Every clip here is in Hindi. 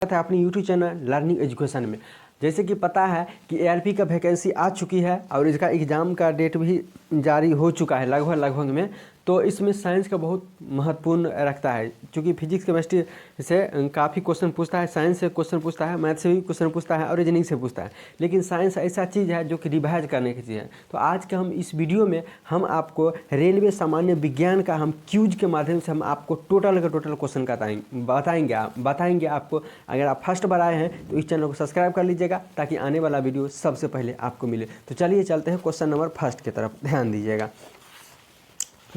है अपनी यूट्यूब चैनल लर्निंग एजुकेशन में। जैसे कि पता है कि एआरपी का वैकेंसी आ चुकी है और इसका एग्ज़ाम का डेट भी जारी हो चुका है लगभग में। तो इसमें साइंस का बहुत महत्वपूर्ण रखता है, क्योंकि फिजिक्स केमिस्ट्री से काफ़ी क्वेश्चन पूछता है, साइंस से क्वेश्चन पूछता है, मैथ से भी क्वेश्चन पूछता है और रीजनिंग से पूछता है। लेकिन साइंस ऐसा चीज़ है जो कि रिवाइज करने की चीज़ है। तो आज के हम इस वीडियो में हम आपको रेलवे सामान्य विज्ञान का हम क्यूज के माध्यम से हम आपको टोटल का टोटल क्वेश्चन बताएंगे आपको। अगर आप फर्स्ट बार आए हैं तो इस चैनल को सब्सक्राइब कर लीजिएगा ताकि आने वाला वीडियो सबसे पहले आपको मिले। तो चलिए चलते हैं क्वेश्चन नंबर फर्स्ट की तरफ, ध्यान दीजिएगा।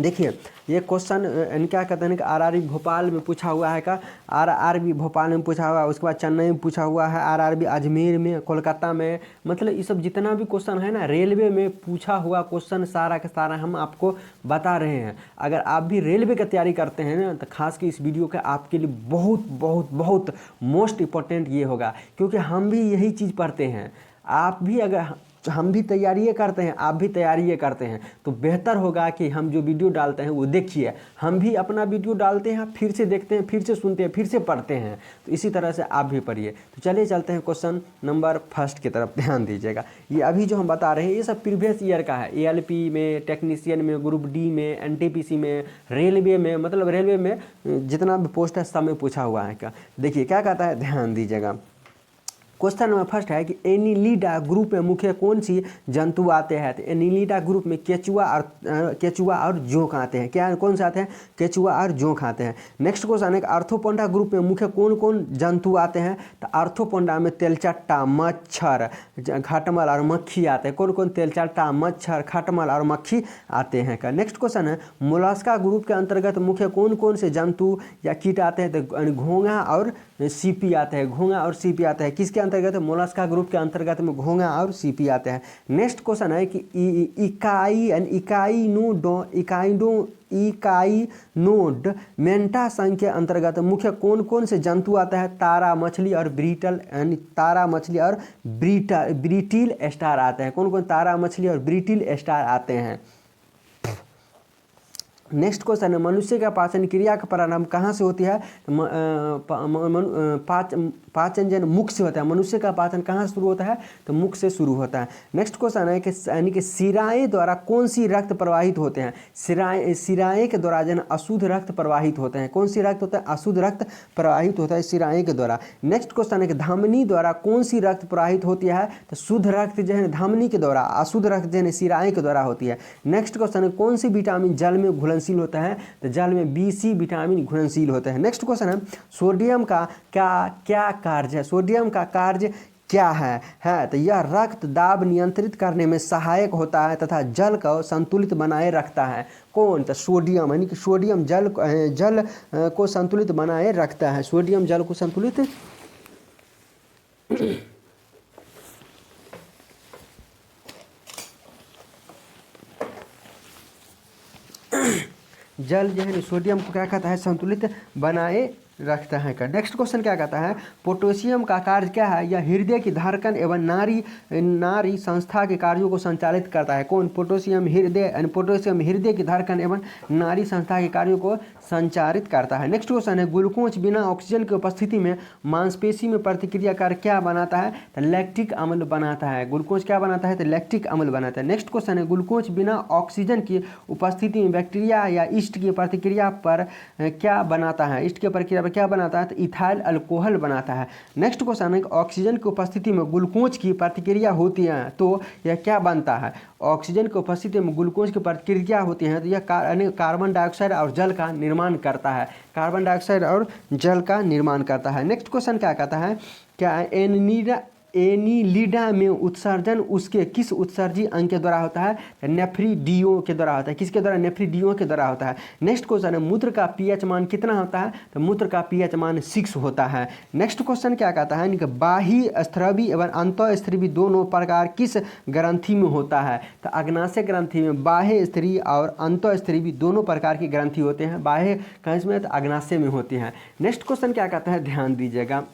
देखिए ये क्वेश्चन क्या कहते हैं कि आरआरबी भोपाल में पूछा हुआ है का, आरआरबी भोपाल में पूछा हुआ है, उसके बाद चेन्नई में पूछा हुआ है, आरआरबी अजमेर में, कोलकाता में। मतलब ये सब जितना भी क्वेश्चन है ना रेलवे में पूछा हुआ क्वेश्चन सारा का सारा हम आपको बता रहे हैं। अगर आप भी रेलवे की तैयारी करते हैं ना तो खास की इस वीडियो का आपके लिए बहुत बहुत बहुत मोस्ट इम्पोर्टेंट ये होगा, क्योंकि हम भी यही चीज़ पढ़ते हैं। आप भी अगर हम भी तैयारी करते हैं, आप भी तैयारी करते हैं, तो बेहतर होगा कि हम जो वीडियो डालते हैं वो देखिए। हम भी अपना वीडियो डालते हैं, फिर से देखते हैं, फिर से सुनते हैं, फिर से पढ़ते हैं। तो इसी तरह से आप भी पढ़िए। तो चलिए चलते हैं क्वेश्चन नंबर फर्स्ट की तरफ, ध्यान दीजिएगा। ये अभी जो हम बता रहे हैं ये सब प्रीवियस ईयर का है। एएलपी में, टेक्नीशियन में, ग्रुप डी में, एनटीपीसी में, रेलवे में, मतलब रेलवे में जितना भी पोस्ट है सब में पूछा हुआ है का। देखिए क्या कहता है, ध्यान दीजिएगा। क्वेश्चन नंबर फर्स्ट है कि एनिलिडा ग्रुप में मुख्य कौन सी जंतु आते हैं। तो एनिलिडा ग्रुप में केचुआ और जोंक आते हैं। क्या कौन से आते हैं? केचुआ और जोंक आते हैं। नेक्स्ट क्वेश्चन है कि आर्थ्रोपोडा ग्रुप में मुख्य कौन कौन जंतु आते हैं। तो आर्थ्रोपोडा में तेलचट्टा, मच्छर, खटमल और मक्खी आते हैं। कौन कौन? तेलचट्टा, मच्छर, खटमल और मक्खी आते हैं का। नेक्स्ट क्वेश्चन है मोलस्का ग्रुप के अंतर्गत मुख्य कौन कौन से जंतु या कीट आते हैं। तो घोंघा और सीपी आते हैं। घोंघा और सीपी आते हैं किसके अंतर्गत? मोलस्का ग्रुप के अंतर्गत में घोंघा और सीपी आते हैं। नेक्स्ट क्वेश्चन है कि इकाइनोड मेंटा संघ के अंतर्गत मुख्य कौन कौन से जंतु आते हैं। तारा मछली और ब्रिटिल स्टार आते हैं। कौन कौन? तारा मछली और ब्रिटिल स्टार आते हैं। नेक्स्ट क्वेश्चन है मनुष्य का पाचन क्रिया का प्रारंभ कहाँ से होती है। पाचन जन मुख से होता है। मनुष्य का पाचन कहाँ से शुरू होता है? तो मुख से शुरू होता है। नेक्स्ट क्वेश्चन है कि यानी कि सिराएं द्वारा कौन सी रक्त प्रवाहित होते हैं। सिराएं के द्वारा जन अशुद्ध रक्त प्रवाहित होते हैं। कौन सी रक्त होता है? अशुद्ध रक्त प्रवाहित होता है सिराएं के द्वारा। नेक्स्ट क्वेश्चन है कि धमनी द्वारा कौन सी रक्त प्रवाहित होती है। तो शुद्ध रक्त जो है धमनी के द्वारा, अशुद्ध रक्त जो है सिराएं के द्वारा होती है। नेक्स्ट क्वेश्चन है कौन सी विटामिन जल में घुलनशील होता है। तो जल में BC विटामिन घुलनशील होता है। नेक्स्ट क्वेश्चन है सोडियम का क्या कार्य है। सोडियम का कार्य क्या है तो यह रक्त दाब नियंत्रित करने में सहायक होता है तथा जल को संतुलित बनाए रखता है। कौन? तो सोडियम, यानी कि सोडियम जल को संतुलित बनाए रखता है। सोडियम जल को संतुलित जल जो है सोडियम को क्या कहता है? संतुलित बनाए रखता है का। नेक्स्ट क्वेश्चन क्या कहता है पोटेशियम का कार्य क्या है। यह हृदय की धड़कन एवं नारी संस्था के कार्यों को संचालित करता है। कौन? पोटेशियम हृदय की धड़कन एवं नारी संस्था के कार्यों को संचालित करता है। नेक्स्ट क्वेश्चन है ग्लूकोज बिना ऑक्सीजन की उपस्थिति में मांसपेशी में प्रतिक्रिया कर क्या बनाता है। तो लैक्टिक अम्ल बनाता है। ग्लूकोज क्या बनाता है? तो लैक्टिक अम्ल बनाता है। नेक्स्ट क्वेश्चन है ग्लूकोज बिना ऑक्सीजन की उपस्थिति में बैक्टीरिया या ईस्ट की प्रतिक्रिया पर क्या बनाता है। ईस्ट की प्रक्रिया पर क्या बनाता है? तो इथाइल अल्कोहल बनाता है। नेक्स्ट क्वेश्चन है ऑक्सीजन की उपस्थिति में ग्लूकोज की प्रतिक्रिया होती है तो यह क्या बनता है। ऑक्सीजन की उपस्थिति में ग्लूकोज की प्रतिक्रिया होती है तो यह कार्बन डाइऑक्साइड और जल का निर्माण करता है। कार्बन डाइऑक्साइड और जल का निर्माण करता है। नेक्स्ट क्वेश्चन क्या कहता है क्या एनिलिडा में उत्सर्जन उसके किस उत्सर्जी अंग के द्वारा होता है। नेफ्रिडियो के द्वारा होता है। किसके द्वारा? नेफ्रिडियो के द्वारा होता है। नेक्स्ट क्वेश्चन है मूत्र का पीएच मान कितना होता है। तो मूत्र का पीएच मान 6 होता है। नेक्स्ट क्वेश्चन क्या कहता है कि बाह्य स्त्रवी एवं अंतःस्त्रवी दोनों प्रकार किस ग्रंथि में होता है। तो अग्नाशय ग्रंथि में बाह्य स्त्री और अंतःस्त्रवी दोनों प्रकार की ग्रंथि होते हैं। बाह्य कहाँ में? तो अग्नाशय में होती हैं। नेक्स्ट क्वेश्चन क्या कहता है, ध्यान दीजिएगा।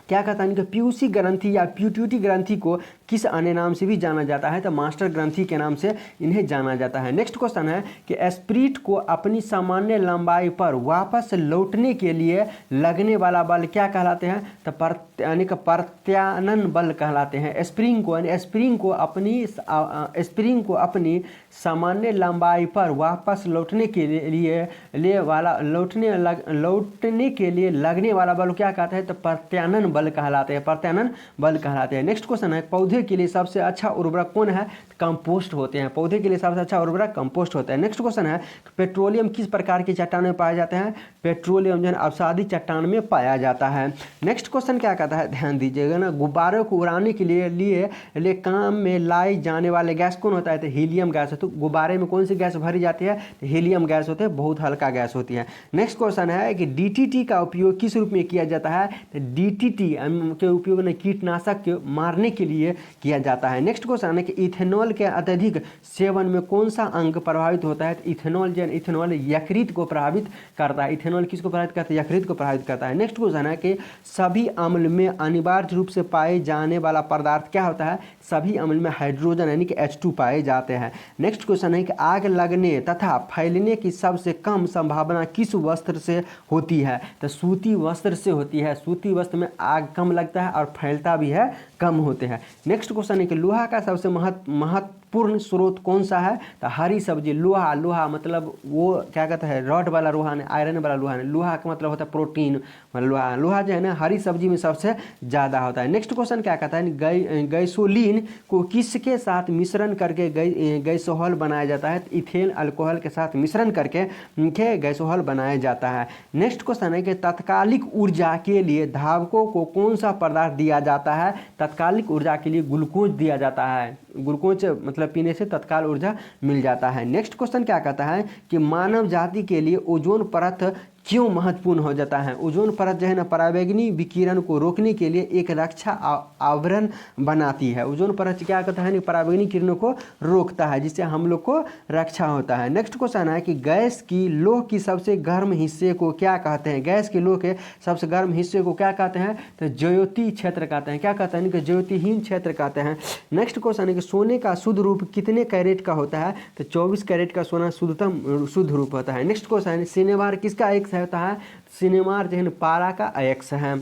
क्या कहता है कि पीयूसी ग्रंथि या पिट्यूटरी ग्रंथि को किस अन्य नाम से भी जाना जाता है? तो मास्टर ग्रंथि के नाम से इन्हें जाना जाता है। नेक्स्ट क्वेश्चन है कि स्प्रिट को अपनी सामान्य लंबाई पर वापस लौटने के लिए लगने वाला बल क्या कहलाते हैं? तो प्रत्यानन बल कहलाते हैं। स्प्रिंग को अपनी सामान्य लंबाई पर वापस लौटने के लिए लौटने के लिए लगने वाला बल क्या कहते हैं? तो प्रत्यानन बल कहलाते हैं। नेक्स्ट क्वेश्चन है पौधे के लिए सबसे अच्छा उर्वरक कौन है? कंपोस्ट होते हैं। पौधे के लिए सबसे अच्छा उर्वरक कंपोस्ट होता है। नेक्स्ट क्वेश्चन है पेट्रोलियम किस प्रकार की चट्टान में पाए जाते हैं? पेट्रोलियम जो है अवसादी चट्टान में पाया जाता है। नेक्स्ट क्वेश्चन क्या कहता है, ध्यान दीजिएगा ना, गुब्बारों को उड़ाने के लिए काम में लाई जाने वाले गैस कौन होता है? तो हीलियम गैस है। तो गुब्बारे में कौन सी गैस भरी जाती है? तो हीलियम गैस होती है, बहुत हल्का गैस होती है। नेक्स्ट क्वेश्चन है कि डीटीटी का उपयोग किस रूप में किया जाता है? तो डीटीटी के उपयोग ने कीटनाशक के मारने के लिए किया जाता है। नेक्स्ट क्वेश्चन है कि इथेनॉल के अत्यधिक सेवन में कौन सा अंग प्रभावित होता है? तो इथेनॉल यकृत को प्रभावित करता है। इथेनॉल किसको प्रभावित करता है? यकृत को प्रभावित करता है। नेक्स्ट क्वेश्चन है कि सभी अम्ल में अनिवार्य रूप से पाए जाने वाला पदार्थ क्या होता है? सभी अम्ल में हाइड्रोजन यानी कि H2 पाए जाते हैं। नेक्स्ट क्वेश्चन है कि आग लगने तथा फैलने की सबसे कम संभावना किस वस्त्र से होती है? तो सूती वस्त्र से होती है। सूती वस्त्र में आग कम लगता है और फैलता भी है, कम होते हैं। नेक्स्ट क्वेश्चन है कि लोहा का सबसे महत्वपूर्ण स्रोत कौन सा है? तो हरी सब्जी। लोहा मतलब वो क्या कहता है, रॉड वाला लोहा ने, आयरन वाला लोहा ने। लोहा का मतलब होता है प्रोटीन, लोहा जो है ना हरी सब्जी में सबसे ज़्यादा होता है। नेक्स्ट क्वेश्चन क्या कहता है, गैसोलीन को किसके साथ मिश्रण करके गैसोहॉल बनाया जाता है? इथेन अल्कोहल के साथ मिश्रण करके गैसोहॉल बनाया जाता है। नेक्स्ट क्वेश्चन है कि तात्कालिक ऊर्जा के लिए धावकों को कौन सा पदार्थ दिया जाता है? तात्कालिक ऊर्जा के लिए ग्लूकोज दिया जाता है। ग्लूकोज मतलब पीने से तत्काल ऊर्जा मिल जाता है। नेक्स्ट क्वेश्चन क्या कहता है कि मानव जाति के लिए ओजोन परत क्यों महत्वपूर्ण हो जाता है? ओजोन परत जो है ना पराबैंगनी विकिरण को रोकने के लिए एक रक्षा आवरण बनाती है। ओजोन परत क्या कहता है, पराबैंगनी किरणों को रोकता है, जिससे हम लोग को रक्षा होता है। नेक्स्ट क्वेश्चन है कि गैस की लौह की सबसे गर्म हिस्से को क्या कहते हैं? गैस की लौह के सबसे गर्म हिस्से को क्या कहते हैं? तो ज्योति क्षेत्र कहते हैं। क्या कहते हैं? ज्योतिहीन क्षेत्र कहते हैं। नेक्स्ट क्वेश्चन है कि सोने का शुद्ध रूप कितने कैरेट का होता है? तो 24 कैरेट का सोना शुद्ध रूप होता है। नेक्स्ट क्वेश्चन है सिनेबार किसका एक होता है? सिनेमार जो है पारा का अयस्क है।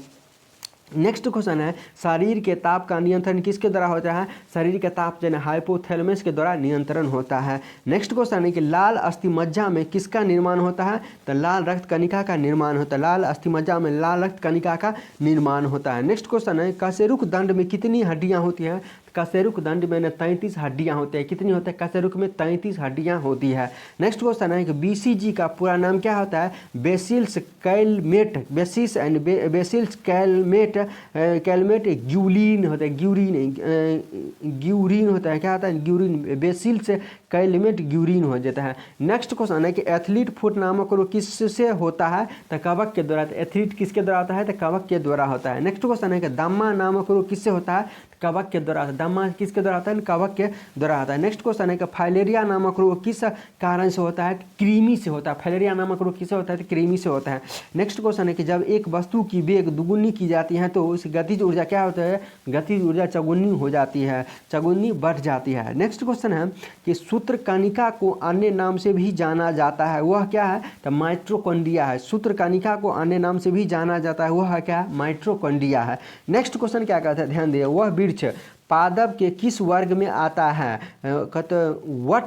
नेक्स्ट क्वेश्चन है शरीर के ताप का नियंत्रण किसके द्वारा होता है? शरीर के ताप जो है हाइपोथैलेमस के द्वारा नियंत्रण होता है। नेक्स्ट क्वेश्चन है कि लाल अस्थिमज्जा में किसका निर्माण होता है? तो लाल रक्त कणिका का निर्माण होता है। लाल अस्थिमज्जा में लाल रक्त कणिका का निर्माण होता है। नेक्स्ट क्वेश्चन है कशेरुक दंड में कितनी हड्डियां होती हैं? कशेरुक दंड में 33 हड्डियां होती है। कितनी होती है? कशेरुक में 33 हड्डियां होती है। नेक्स्ट क्वेश्चन है कि BCG का पूरा नाम क्या होता है? बेसिल्स कैलमेट ग्यूलिन होता है। ग्यूरिन होता है। क्या होता है? ग्यूरिन। बेसिल्स कैलमेट ग्यूरिन हो जाता है। नेक्स्ट क्वेश्चन है कि एथलीट फुट नामक रोग किससे होता है? तो कवक के द्वारा। एथलीट किसके द्वारा होता है? तो कवक के द्वारा होता है। नेक्स्ट क्वेश्चन है कि दम्मा नामक रोग किससे होता है? कवक के द्वारा। दम्मा किसके द्वारा होता है? कवक के द्वारा होता है। नेक्स्ट क्वेश्चन है कि फाइलेरिया नामक रोग किस कारण से होता है? कृमि से होता है। फाइलेरिया नामक रोग किससे होता है? तो कृमि से होता है। नेक्स्ट क्वेश्चन है कि जब एक वस्तु की वेग दुगुनी की जाती है तो उस गतिज ऊर्जा क्या होता है? गतिज ऊर्जा चौगुनी हो जाती है, चौगुनी बढ़ जाती है। नेक्स्ट क्वेश्चन है कि सूत्रकणिका को अन्य नाम से भी जाना जाता है, वह क्या है? तो माइटोकॉन्ड्रिया है। सूत्रकणिका को अन्य नाम से भी जाना जाता है, वह क्या है? माइटोकॉन्ड्रिया है। नेक्स्ट क्वेश्चन क्या कहता है, ध्यान दिए, वह वृक्ष पादप के किस वर्ग में आता है? वट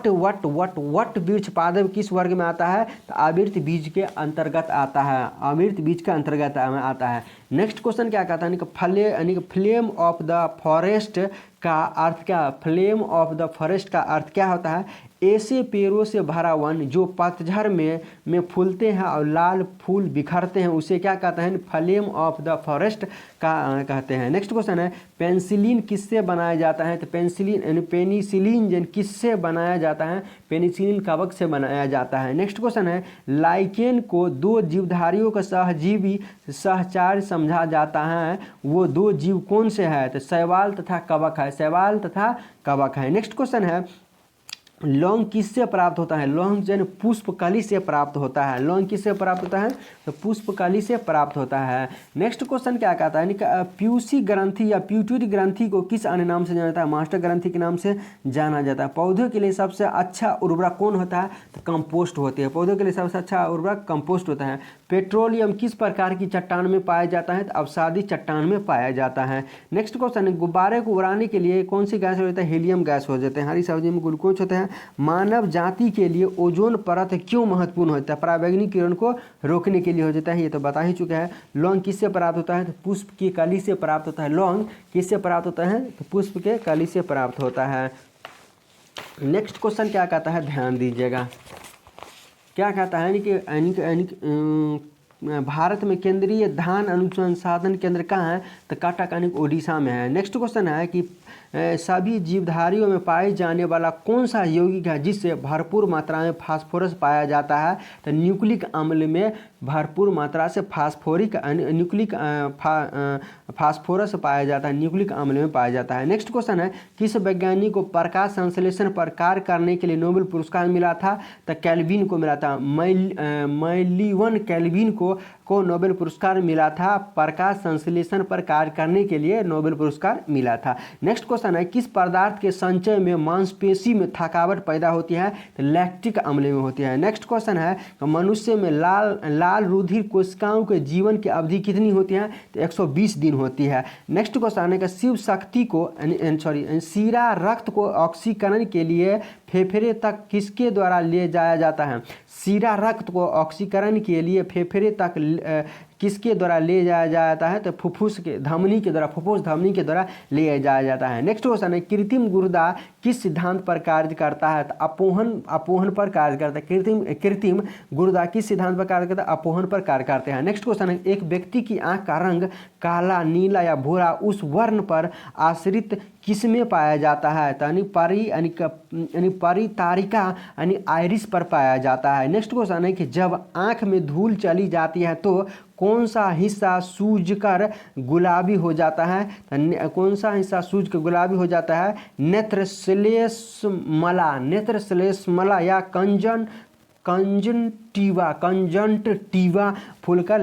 वृक्ष पादप किस वर्ग में आता है? तो आवृत बीज के अंतर्गत आता है। आवृत बीज के अंतर्गत आता है। नेक्स्ट क्वेश्चन क्या कहता है? फ्लेम ऑफ द फॉरेस्ट का अर्थ क्या? फ्लेम ऑफ द फॉरेस्ट का अर्थ क्या होता है? ऐसे पेड़ों से भरा वन जो पतझड़ में फूलते हैं और लाल फूल बिखरते हैं, उसे क्या कहते हैं? फ्लेम ऑफ द फॉरेस्ट का कहते हैं। नेक्स्ट क्वेश्चन है पेनिसिलिन किससे बनाया जाता है? तो पेनिसिलिन किससे बनाया जाता है? पेनिसिलिन कवक से बनाया जाता है। नेक्स्ट क्वेश्चन है लाइकेन को दो जीवधारियों का सहजीवी सहचार समझा जाता है, वो दो जीव कौन से है? तो शैवाल तथा कवक है। शैवाल तथा कवक है। नेक्स्ट क्वेश्चन है लौंग किससे प्राप्त होता है? लौंग जन पुष्पकली से प्राप्त होता है। लौंग किससे प्राप्त होता है? तो पुष्पकली से प्राप्त होता है। नेक्स्ट क्वेश्चन क्या कहता है? प्यूसी ग्रंथि या प्यूटरी ग्रंथि को किस अन्य नाम से जाना जाता है? मास्टर ग्रंथि के नाम से जाना जाता है। पौधों के लिए सबसे अच्छा उर्वरक कौन होता है? तो कंपोस्ट होती है। पौधों के लिए सबसे अच्छा उर्वरक कंपोस्ट होता है। पेट्रोलियम किस प्रकार की चट्टान में पाया जाता है? तो अवसादी चट्टान में पाया जाता है। नेक्स्ट क्वेश्चन है, गुब्बारे को उड़ाने के लिए कौन सी गैस हो जाता है? हीलियम गैस हो जाते हैं। हरी सब्जी में ग्लूकोज होते हैं। मानव जाति के लिए ओजोन परत क्यों महत्वपूर्ण होता है? पराबैंगनी किरण को रोकने के लिए हो जाता है, ये तो बता ही चुका है। लौंग किससे प्राप्त होता है? तो पुष्प की कली से प्राप्त होता है। लौंग किससे प्राप्त होता है? तो पुष्प के कली से प्राप्त होता है। नेक्स्ट क्वेश्चन क्या कहता है? ध्यान दीजिएगा, क्या कहता है भारत में केंद्रीय धान अनुसंधान केंद्र कहाँ है? तो कटक ओडिशा में है। नेक्स्ट क्वेश्चन है कि सभी जीवधारियों में पाए जाने वाला कौन सा यौगिक है जिससे भरपूर मात्रा में फास्फोरस पाया जाता है? तो न्यूक्लिक अम्ल में भरपूर मात्रा से फास्फोरस पाया जाता है, न्यूक्लिक अम्ल में पाया जाता है। नेक्स्ट क्वेश्चन है, किस वैज्ञानिक को प्रकाश संश्लेषण पर कार्य करने के लिए नोबेल पुरस्कार मिला था? तो कैल्विन को मिला था। मैलिवन कैल्विन को नोबेल पुरस्कार मिला था। प्रकाश संश्लेषण पर कार्य करने के लिए नोबेल पुरस्कार मिला था। नेक्स्ट क्वेश्चन है, किस पदार्थ के संचय में मांसपेशी में थकावट पैदा होती है? तो लैक्टिक अम्ल में होती है। नेक्स्ट क्वेश्चन है, मनुष्य में लाल रुधिर कोशिकाओं के जीवन की अवधि कितनी होती है? तो 120 दिन होती है। नेक्स्ट क्वेश्चन है, शिव शक्ति को शीरा रक्त को ऑक्सीकरण के लिए फेफड़े तक किसके द्वारा ले जाया जाता है? शीरा रक्त को ऑक्सीकरण के लिए फेफड़े तक किसके द्वारा ले जाया जाता है? तो फुफ्फुस धमनी के द्वारा ले जाया जाता है। नेक्स्ट क्वेश्चन है, कृत्रिम गुर्दा किस सिद्धांत पर कार्य करता है? तो अपोहन पर कार्य करता है। कृत्रिम गुर्दा किस सिद्धांत पर कार्य करता है? अपोहन पर कार्य करते हैं। नेक्स्ट क्वेश्चन है, एक व्यक्ति की आंख का रंग काला, नीला या भूरा उस वर्ण पर आश्रित किसमें पाया जाता है? तो परितारिका यानी आइरिस पर पाया जाता है। नेक्स्ट क्वेश्चन है कि जब आंख में धूल चली जाती है तो कौन सा हिस्सा सूजकर गुलाबी हो जाता है? कौन सा हिस्सा सूजकर गुलाबी हो जाता है? नेत्रश्लेष्मला या कंजंटिवा फूलकर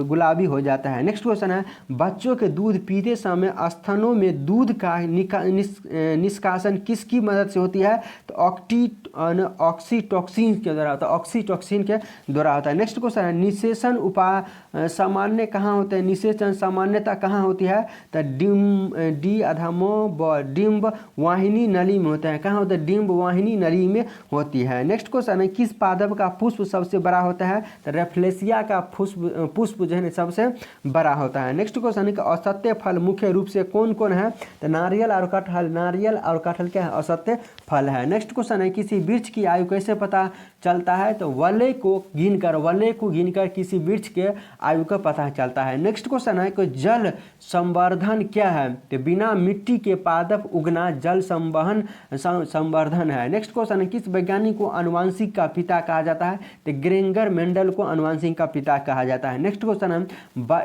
गुलाबी हो जाता है। नेक्स्ट क्वेश्चन है, बच्चों के दूध पीते समय स्तनों में दूध का निष्कासन किसकी मदद से होती है? तो ऑक्सीटोक्सिन के द्वारा होता है। नेक्स्ट क्वेश्चन है, निषेचन सामान्य कहाँ होते हैं? निषेचन सामान्यता कहाँ होती है? तो डिम्ब वाहिनी नली में होता है। कहाँ होता है? डिम्ब वाहिनी नली में होती है। नेक्स्ट क्वेश्चन है, किस पादप का पुष्प सबसे बड़ा होता है? तो रेफ्लेसिया का पुष्प जो है सबसे बड़ा होता है। नेक्स्ट क्वेश्चन है, औषधीय फल मुख्य रूप से कौन कौन है? तो नारियल और कटहल क्या है? औषधीय फल है। नेक्स्ट क्वेश्चन है, किसी वृक्ष की आयु कैसे पता चलता है? तो वलय को गिनकर किसी वृक्ष के आयु का पता चलता है। नेक्स्ट क्वेश्चन है कि जल संवर्धन क्या है? तो बिना मिट्टी के पादप उगना जल संवर्धन है। नेक्स्ट क्वेश्चन है, किस वैज्ञानिक को आनुवंशिक का पिता कहा जाता है? तो ग्रेंगर मेंडल को आनुवंशिक का पिता कहा जाता है। नेक्स्ट क्वेश्चन है,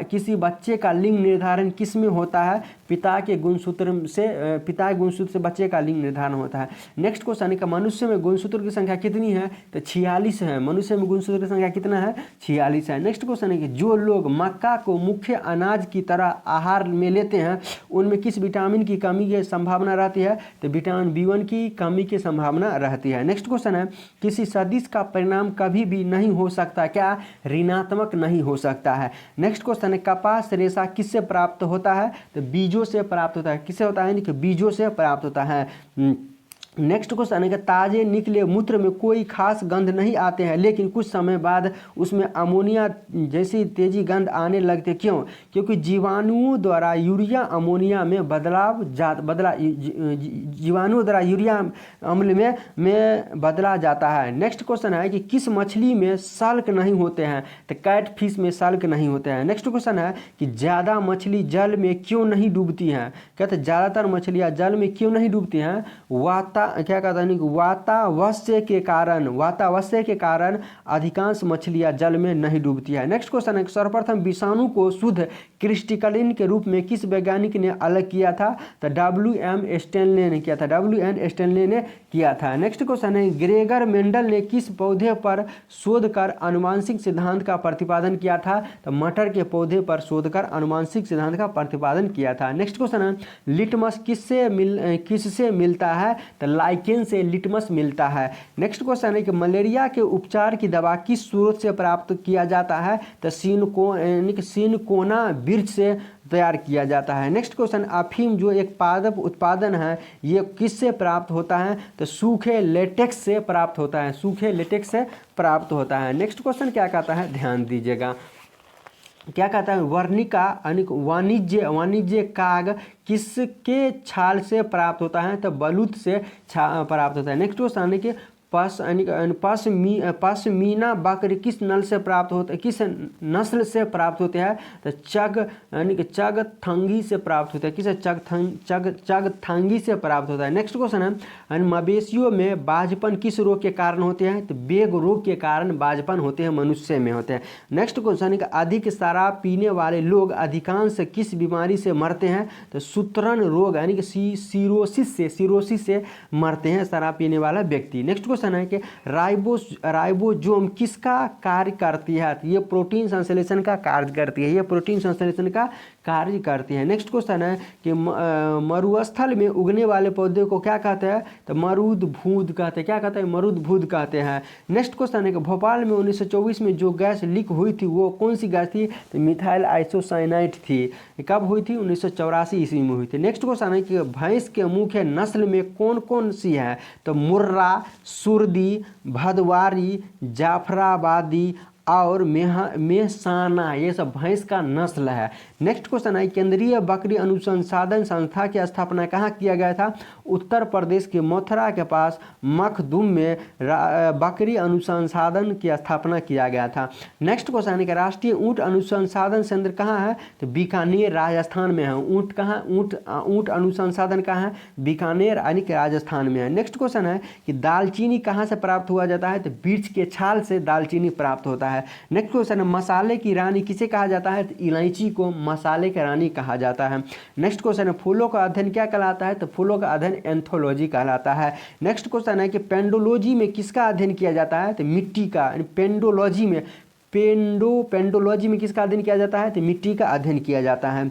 किसी बच्चे का लिंग निर्धारण किस में होता है? पिता के गुणसूत्र से बच्चे का लिंग निर्धारण होता है। नेक्स्ट क्वेश्चन है, मनुष्य में गुणसूत्र की संख्या कितनी है? तो 46 है। मनुष्य में गुणसूत्र की संख्या कितना है? 46 है। नेक्स्ट क्वेश्चन है कि जो लोग मक्का को मुख्य अनाज की तरह आहार में लेते हैं उनमें किस विटामिन की कमी की संभावना रहती है? तो विटामिन B1 की कमी की संभावना रहती है। नेक्स्ट क्वेश्चन है, किसी सदिश का परिणाम कभी भी नहीं हो सकता, क्या? ऋणात्मक नहीं हो सकता है। नेक्स्ट क्वेश्चन है, कपास रेशा किससे प्राप्त होता है? तो बीजों से प्राप्त होता है। किससे होता है? कि बीजों से प्राप्त होता है। नेक्स्ट क्वेश्चन है कि ताजे निकले मूत्र में कोई खास गंध नहीं आते हैं लेकिन कुछ समय बाद उसमें अमोनिया जैसी तेजी गंध आने लगते, क्यों? क्योंकि जीवाणुओं द्वारा यूरिया अमोनिया में जीवाणुओं द्वारा यूरिया अम्ल में बदला जाता है। नेक्स्ट क्वेश्चन है कि किस मछली में सल्क नहीं होते हैं? तो कैटफिश में सल्क नहीं होते हैं। नेक्स्ट क्वेश्चन है कि ज़्यादा मछली जल में क्यों नहीं डूबती हैं? कहते हैं ज़्यादातर मछलियाँ जल में क्यों नहीं डूबती हैं? वातावस्य के कारण अधिकांश मछलियां जल में नहीं डूबती है। नेक्स्ट क्वेश्चन है, सर्वप्रथम विषाणु को शुद्ध क्रिस्टलिन के रूप में किस वैज्ञानिक ने अलग किया था? तो WM स्टैनले ने किया था, WN स्टैनले ने किया था। नेक्स्ट क्वेश्चन है, ग्रेगर मेंडल ने किस पौधे पर शोध कर अनुवांशिक सिद्धांत का प्रतिपादन किया था? तो मटर के पौधे पर शोध कर अनुवांशिक सिद्धांत का प्रतिपादन किया था। नेक्स्ट क्वेश्चन है, लिटमस किससे मिलता है? तो लाइकेन से लिटमस मिलता है। नेक्स्ट क्वेश्चन है कि मलेरिया के उपचार की दवा किस स्रोत से प्राप्त किया जाता है? तो सिनकोना वृक्ष से तैयार किया जाता है। नेक्स्ट क्वेश्चन, अफीम जो एक पादप उत्पादन है ये किससे प्राप्त होता है? तो सूखे लेटेक्स से प्राप्त होता है, सूखे लेटेक्स से प्राप्त होता है। नेक्स्ट क्वेश्चन क्या कहता है, ध्यान दीजिएगा, क्या कहता है, वर्णिका वाणिज्य काग किसके छाल से प्राप्त होता है? तो बलूत से प्राप्त होता है। नेक्स्ट क्वेश्चन है कि पश्मीना बकरी किस नस्ल से प्राप्त होते हैं? तो चगथंगी से प्राप्त होता है। किस चगथंगी से प्राप्त होता है। नेक्स्ट क्वेश्चन है, मवेशियों में बाझपन किस रोग के कारण होते हैं? तो बेग रोग के कारण बाझपन होते हैं, मनुष्य में होते हैं। नेक्स्ट क्वेश्चन है कि अधिक शराब पीने वाले लोग अधिकांश किस बीमारी से मरते हैं? तो सूत्रण रोग यानी कि सीरोसिस से मरते हैं शराब पीने वाला व्यक्ति। नेक्स्ट क्वेश्चन है कि राइबोसोम किसका कार्य करती है? ये प्रोटीन संश्लेषण का कार्य करती है, ये प्रोटीन संश्लेषण का कार्य करती है। नेक्स्ट क्वेश्चन है कि मरुस्थल में उगने वाले पौधे को क्या कहते हैं? तो मरुदभूत कहते हैं। क्या कहते हैं? मरुदभूत कहते हैं। नेक्स्ट क्वेश्चन है कि भोपाल में 1924 में जो गैस लीक हुई थी वो कौन सी गैस थी? तो मिथाइल आइसोसाइनाइड थी। कब हुई थी? 1984 ईस्वी में हुई थी। नेक्स्ट क्वेश्चन है कि भैंस के मुख्य नस्ल में कौन कौन सी है? तो मुर्रा, सुरदी, भदवारी, जाफराबादी और मेहसाना, ये सब भैंस का नस्ल है। नेक्स्ट क्वेश्चन है, केंद्रीय बकरी अनुसंधान संस्था की स्थापना कहाँ किया गया था? उत्तर प्रदेश के मथुरा के पास मखदूम में बकरी अनुसंधान की स्थापना किया गया था। नेक्स्ट क्वेश्चन है कि राष्ट्रीय ऊँट अनुसंधान केंद्र कहाँ है? तो बीकानेर राजस्थान में है। ऊँट कहाँ? ऊँट अनुसंधान कहाँ है? बीकानेर यानी कि राजस्थान में है। नेक्स्ट क्वेश्चन है कि दालचीनी कहाँ से प्राप्त हुआ जाता है? तो वृक्ष के छाल से दालचीनी प्राप्त होता है। नेक्स्ट क्वेश्चन है, मसाले की रानी किसे कहा जाता है? तो इलायची को मसाले की रानी कहा जाता है। नेक्स्ट क्वेश्चन है, फूलों का अध्ययन क्या कहलाता है? तो फूलों का अध्ययन एंथोलॉजी कहलाता है। नेक्स्ट क्वेश्चन है कि पेंडोलॉजी में किसका अध्ययन किया जाता है? तो मिट्टी का। पेंडोलॉजी में किसका अध्ययन किया जाता है? तो मिट्टी का अध्ययन किया जाता है।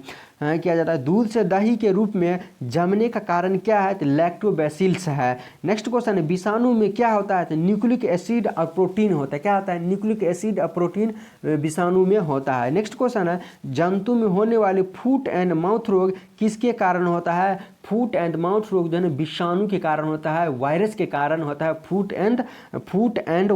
दूध से दही के रूप में जमने का कारण क्या है? तो लैक्टोबैसिलस है। नेक्स्ट क्वेश्चन है, विषाणु में क्या होता है? तो न्यूक्लिक एसिड और प्रोटीन होता है। क्या होता है? न्यूक्लिक एसिड और प्रोटीन विषाणु में होता है। नेक्स्ट क्वेश्चन है, जंतु में होने वाले फुट एंड माउथ रोग किसके कारण होता है? फुट एंड माउथ रोग जो है विषाणु के कारण होता है, वायरस के कारण होता है। फुट एंड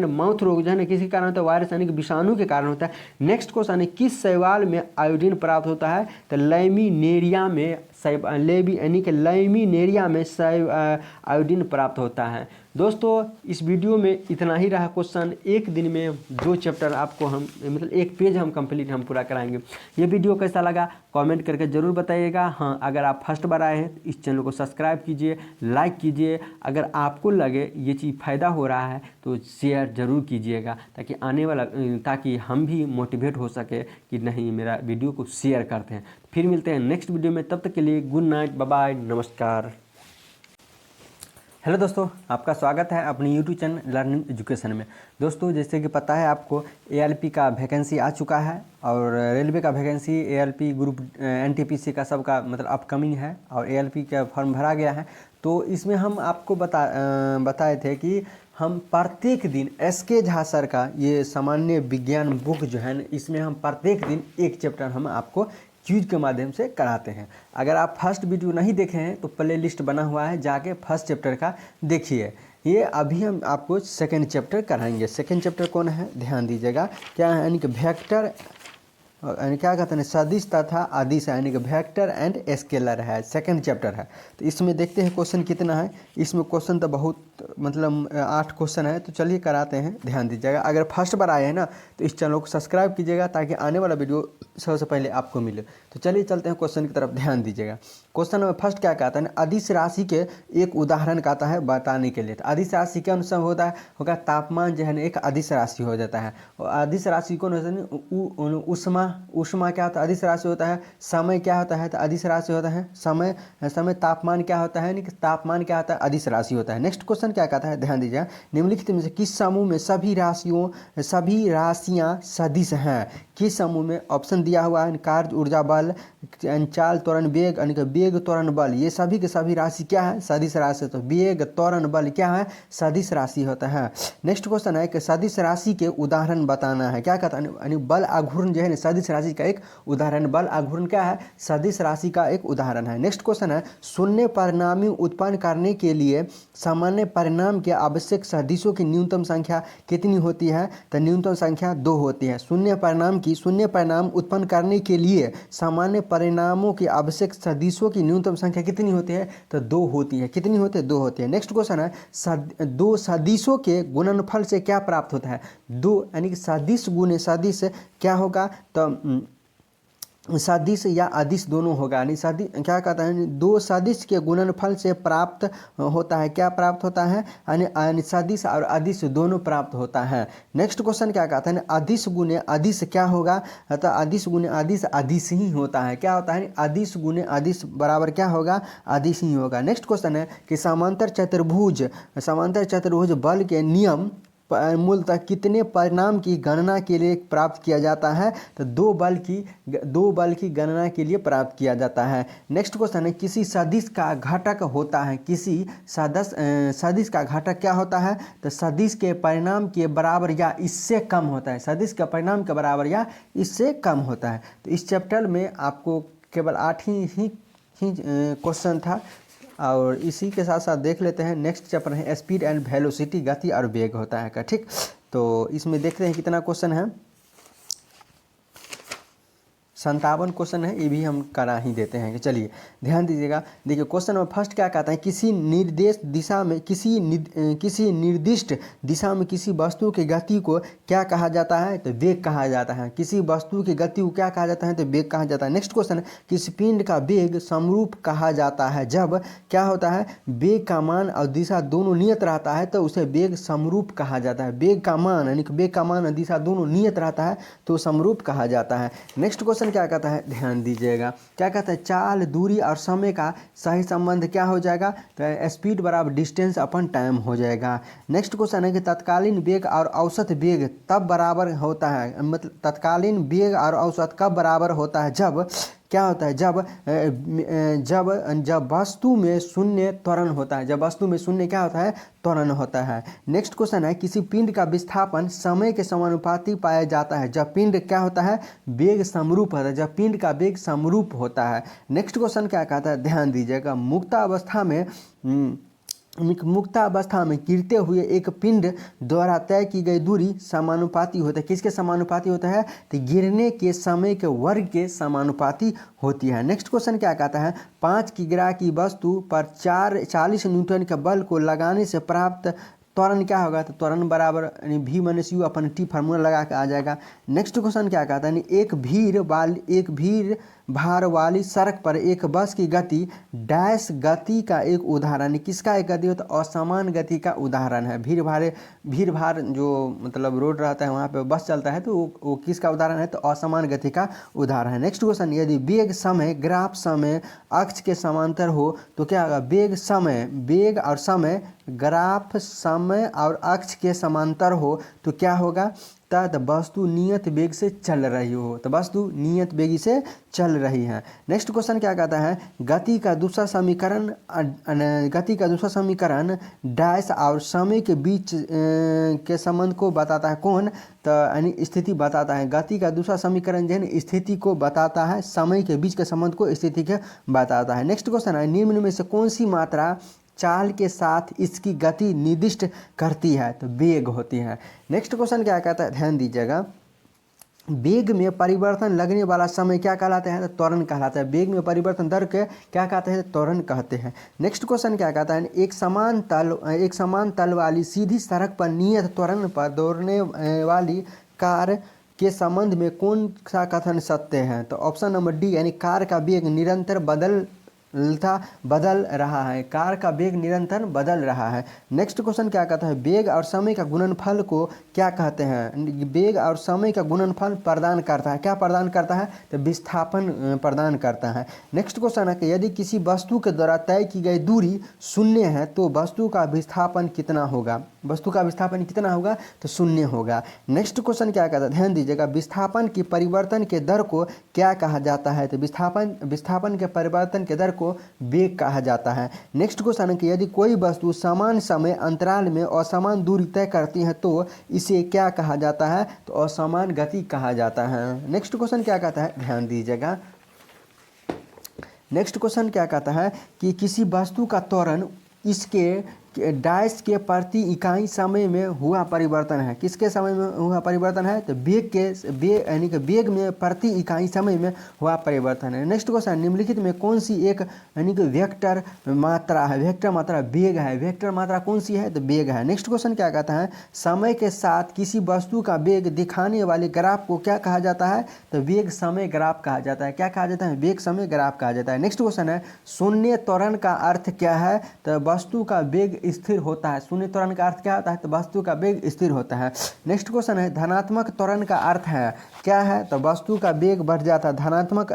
माउथ रोग जो है किसके कारण होता है? वायरस यानी कि विषाणु के कारण होता है। नेक्स्ट क्वेश्चन है, किस शैवाल में आयोडीन प्राप्त होता है? तो लैमिनेरिया में आयोडीन प्राप्त होता है। दोस्तों इस वीडियो में इतना ही रहा क्वेश्चन। एक दिन में 2 चैप्टर आपको हम मतलब 1 पेज हम पूरा कराएंगे। ये वीडियो कैसा लगा कमेंट करके ज़रूर बताइएगा। हाँ, अगर आप फर्स्ट बार आए हैं तो इस चैनल को सब्सक्राइब कीजिए, लाइक कीजिए। अगर आपको लगे ये चीज़ फ़ायदा हो रहा है तो शेयर ज़रूर कीजिएगा ताकि हम भी मोटिवेट हो सके कि नहीं मेरा वीडियो को शेयर करते हैं। फिर मिलते हैं नेक्स्ट वीडियो में, तब तक के लिए गुड नाइट, बाय बाय, नमस्कार। हेलो दोस्तों, आपका स्वागत है अपनी यूट्यूब चैनल लर्निंग एजुकेशन में। दोस्तों जैसे कि पता है आपको ALP का वैकेंसी आ चुका है और रेलवे का वैकेंसी ALP ग्रुप NTPC का सबका मतलब अपकमिंग है और ALP का फॉर्म भरा गया है। तो इसमें हम आपको बताए थे कि हम प्रत्येक दिन SK झा सर का ये सामान्य विज्ञान बुक जो है इसमें हम प्रत्येक दिन 1 चैप्टर हम आपको क्यूज के माध्यम से कराते हैं। अगर आप फर्स्ट वीडियो नहीं देखे हैं तो प्ले लिस्ट बना हुआ है, जाके फर्स्ट चैप्टर का देखिए। ये अभी हम आपको सेकंड चैप्टर कराएंगे। सेकंड चैप्टर कौन है ध्यान दीजिएगा, क्या है यानी कि वेक्टर यानी क्या कहते हैं सदिश तथा अदिश यानी कि वेक्टर एंड स्केलर है, सेकंड चैप्टर है। तो इसमें देखते हैं क्वेश्चन कितना है। इसमें क्वेश्चन तो बहुत मतलब 8 क्वेश्चन है। तो चलिए कराते हैं, ध्यान दीजिएगा। अगर फर्स्ट बार आए हैं ना तो इस चैनल को सब्सक्राइब कीजिएगा ताकि आने वाला वीडियो सबसे पहले आपको मिले। तो चलिए चलते हैं क्वेश्चन की तरफ, ध्यान दीजिएगा। क्वेश्चन नंबर फर्स्ट क्या कहता है, अदिश राशि के एक उदाहरण कहता है बताने के लिए। तो अदिश राशि के अनुसार होगा तापमान जो है एक अदिश राशि हो जाता है। और अदिश राशि कौन होता है? उष्मा ऊष्मा क्या होता है, अदिश राशि होता है। समय क्या होता है, तो अदिश राशि होता है। समय तापमान क्या होता है, यानी कि तापमान क्या होता है, अदिश राशि होता है। नेक्स्ट क्वेश्चन क्या कहता है, ध्यान दीजिए, निम्नलिखित में से किस समूह में सभी राशियां सदिश हैं। किस समूह में, ऑप्शन दिया हुआ है, कार्य ऊर्जा बल, चाल त्वरण वेग, यानी कि वेग त्वरण बल, ये सभी के सभी राशि क्या है, सदिश राशि। तो वेग त्वरण बल क्या है, सदिश राशि होता है। नेक्स्ट क्वेश्चन है कि सदिश राशि के उदाहरण बताना है। क्या कहता है, यानी बल आघूर्ण जो है ना, सदिश राशि का एक उदाहरण, बल आघूर्ण क्या है, सदिश राशि का एक उदाहरण है। नेक्स्ट क्वेश्चन है, शून्य परिणामी उत्पन्न करने के लिए सामान्य परिणाम के आवश्यक सदिशों की न्यूनतम संख्या कितनी होती है, तो न्यूनतम संख्या 2 होती है। शून्य परिणाम उत्पन्न करने के लिए सामान्य परिणामों के आवश्यक सदिशों की न्यूनतम संख्या कितनी होती है, तो 2 होती है। कितनी होती है, 2 होती है। नेक्स्ट क्वेश्चन है, दो सदिशों के गुणनफल से क्या प्राप्त होता है। 2 यानी कि सदिश गुणे सदिश क्या होगा, तो सदिश या अदिश दोनों होगा। यानी सदिश क्या कहता है, 2 सदिश के गुणनफल से प्राप्त होता है, क्या प्राप्त होता है, यानी सदिश और अदिश दोनों प्राप्त होता है। नेक्स्ट क्वेश्चन क्या कहता है, अदिश गुणे अदिश क्या होगा, तो अदिश गुणे अदिश अदिश ही होता है। क्या होता है, अदिश गुणे अदिश बराबर क्या होगा, अदिश ही होगा। नेक्स्ट क्वेश्चन है कि समांतर चतुर्भुज बल के नियम मूलतः कितने परिणाम की गणना के लिए प्राप्त किया जाता है, तो 2 बल की गणना के लिए प्राप्त किया जाता है। नेक्स्ट क्वेश्चन है, किसी सदिश का घटक होता है, किसी सदिश का घटक क्या होता है, तो सदिश के परिणाम के बराबर या इससे कम होता है। सदिश के परिणाम के बराबर या इससे कम होता है। तो इस चैप्टर में आपको केवल 8 ही क्वेश्चन था, और इसी के साथ साथ देख लेते हैं नेक्स्ट चैप्टर है स्पीड एंड वेलोसिटी, गति और वेग होता है का, ठीक। तो इसमें देखते हैं कितना क्वेश्चन है, 57 क्वेश्चन है, ये भी हम करा ही देते हैं। चलिए ध्यान दीजिएगा। देखिए क्वेश्चन नंबर फर्स्ट क्या कहता है, किसी निर्दिष्ट दिशा में किसी वस्तु की गति को क्या कहा जाता है, तो वेग कहा जाता है। किसी वस्तु की गति को क्या कहा जाता है, तो वेग कहा जाता है। नेक्स्ट क्वेश्चन है, किसी पिंड का वेग समरूप कहा जाता है जब क्या होता है, वेग का मान और दिशा दोनों नियत रहता है, तो उसे वेग समरूप कहा जाता है। वेग का मान यानी कि वेग का मान और दिशा दोनों नियत रहता है तो समरूप कहा जाता है। नेक्स्ट क्वेश्चन क्या कहता है, ध्यान दीजिएगा, क्या कहता है, चाल, दूरी और समय का सही संबंध क्या हो जाएगा, तो स्पीड बराबर डिस्टेंस अपन टाइम हो जाएगा। नेक्स्ट क्वेश्चन है कि तत्कालीन वेग और औसत वेग तब बराबर होता है, मतलब तत्कालीन वेग और औसत कब बराबर होता है, जब क्या होता है, जब वस्तु में शून्य त्वरण होता है। जब वस्तु में शून्य क्या होता है, त्वरण होता है। नेक्स्ट क्वेश्चन है, किसी पिंड का विस्थापन समय के समानुपाती पाया जाता है जब पिंड क्या होता है, वेग समरूप होता है, जब पिंड का वेग समरूप होता है। नेक्स्ट क्वेश्चन क्या कहता है, ध्यान दीजिएगा, मुक्तावस्था में गिरते हुए एक पिंड द्वारा तय की गई दूरी समानुपाती होता है। किसके समानुपाती होता है, तो गिरने के समय के वर्ग के समानुपाती होती है। नेक्स्ट क्वेश्चन क्या कहता है, 5 किग्रा की वस्तु पर 40 न्यूटन के बल को लगाने से प्राप्त त्वरण क्या होगा, तो त्वरण बराबर यानी V माइनस U अपन T फार्मूला लगा के आ जाएगा। नेक्स्ट क्वेश्चन क्या कहता है, एक भीड़ भार वाली सड़क पर एक बस की गति डैश गति का एक उदाहरण, किसका एक गति होता है, असमान गति का उदाहरण है। भीड़ भार जो मतलब रोड रहता है वहाँ पे बस चलता है तो वो किसका उदाहरण है, तो असमान गति का उदाहरण है। नेक्स्ट क्वेश्चन, यदि ग्राफ समय अक्ष के समांतर हो तो क्या होगा, वेग और समय ग्राफ समय और अक्ष के समांतर हो तो क्या होगा, तो वस्तु नियत वेग से चल रही हो, तो वस्तु नियत वेग से चल रही है। नेक्स्ट क्वेश्चन क्या कहता है, गति का दूसरा समीकरण डैश और समय के बीच के संबंध को बताता है। कौन, तो यानी स्थिति बताता है। गति का दूसरा समीकरण जो है स्थिति को बताता है, समय के बीच के संबंध को स्थिति के बताता है। नेक्स्ट क्वेश्चन है, निम्न में से कौन सी मात्रा चाल के साथ इसकी गति निर्दिष्ट करती है, तो वेग होती है। नेक्स्ट क्वेश्चन क्या कहता है, ध्यान दीजिएगा, वेग में परिवर्तन लगने वाला समय क्या कहलाता है, तो त्वरण कहलाता है। वेग में परिवर्तन दर के क्या कहते हैं, त्वरण कहते हैं। नेक्स्ट क्वेश्चन क्या कहता है, एक समान तल वाली सीधी सड़क पर नियत त्वरण पर दौड़ने वाली कार के संबंध में कौन सा कथन सत्य है, तो ऑप्शन नंबर डी यानी कार का वेग निरंतर बदल रहा है, कार का वेग निरंतर बदल रहा है। नेक्स्ट क्वेश्चन क्या कहता है, वेग और समय का गुणनफल को क्या कहते हैं। वेग और समय का गुणनफल प्रदान करता है, क्या प्रदान करता है, तो विस्थापन प्रदान करता है। नेक्स्ट क्वेश्चन है कि यदि किसी वस्तु के द्वारा तय की गई दूरी शून्य है तो वस्तु का विस्थापन कितना होगा, वस्तु का विस्थापन कितना होगा, तो शून्य होगा। नेक्स्ट क्वेश्चन क्या कहता है, ध्यान दीजिएगा, विस्थापन की परिवर्तन के दर को क्या कहा जाता है, तो विस्थापन के परिवर्तन के दर को वेग कहा जाता है। नेक्स्ट क्वेश्चन है कि यदि कोई वस्तु समान समय अंतराल में असमान दूरी तय करती है तो इसे क्या कहा जाता है, तो असमान गति कहा जाता है। नेक्स्ट क्वेश्चन क्या कहता है, ध्यान दीजिएगा, नेक्स्ट क्वेश्चन क्या कहता है कि किसी वस्तु का त्वरण इसके डैश के प्रति इकाई समय में हुआ परिवर्तन है, किसके समय में हुआ परिवर्तन है, तो यानी कि वेग में प्रति इकाई समय में हुआ परिवर्तन है। नेक्स्ट क्वेश्चन, निम्नलिखित में कौन सी एक यानी कि वेक्टर मात्रा है, वेक्टर मात्रा वेग है, वेक्टर मात्रा कौन सी है, तो वेग है। नेक्स्ट क्वेश्चन क्या कहता है, समय के साथ किसी वस्तु का वेग दिखाने वाले ग्राफ को क्या कहा जाता है, तो वेग समय ग्राफ कहा जाता है, क्या कहा जाता है, वेग समय ग्राफ कहा जाता है। नेक्स्ट क्वेश्चन है, शून्य त्वरण का अर्थ क्या है, तो वस्तु का वेग स्थिर होता है। शून्य त्वरण का अर्थ क्या होता है, तो वस्तु का वेग स्थिर होता है। नेक्स्ट क्वेश्चन है, धनात्मक त्वरण का अर्थ है क्या है, तो वस्तु का वेग बढ़ जाता है। धनात्मक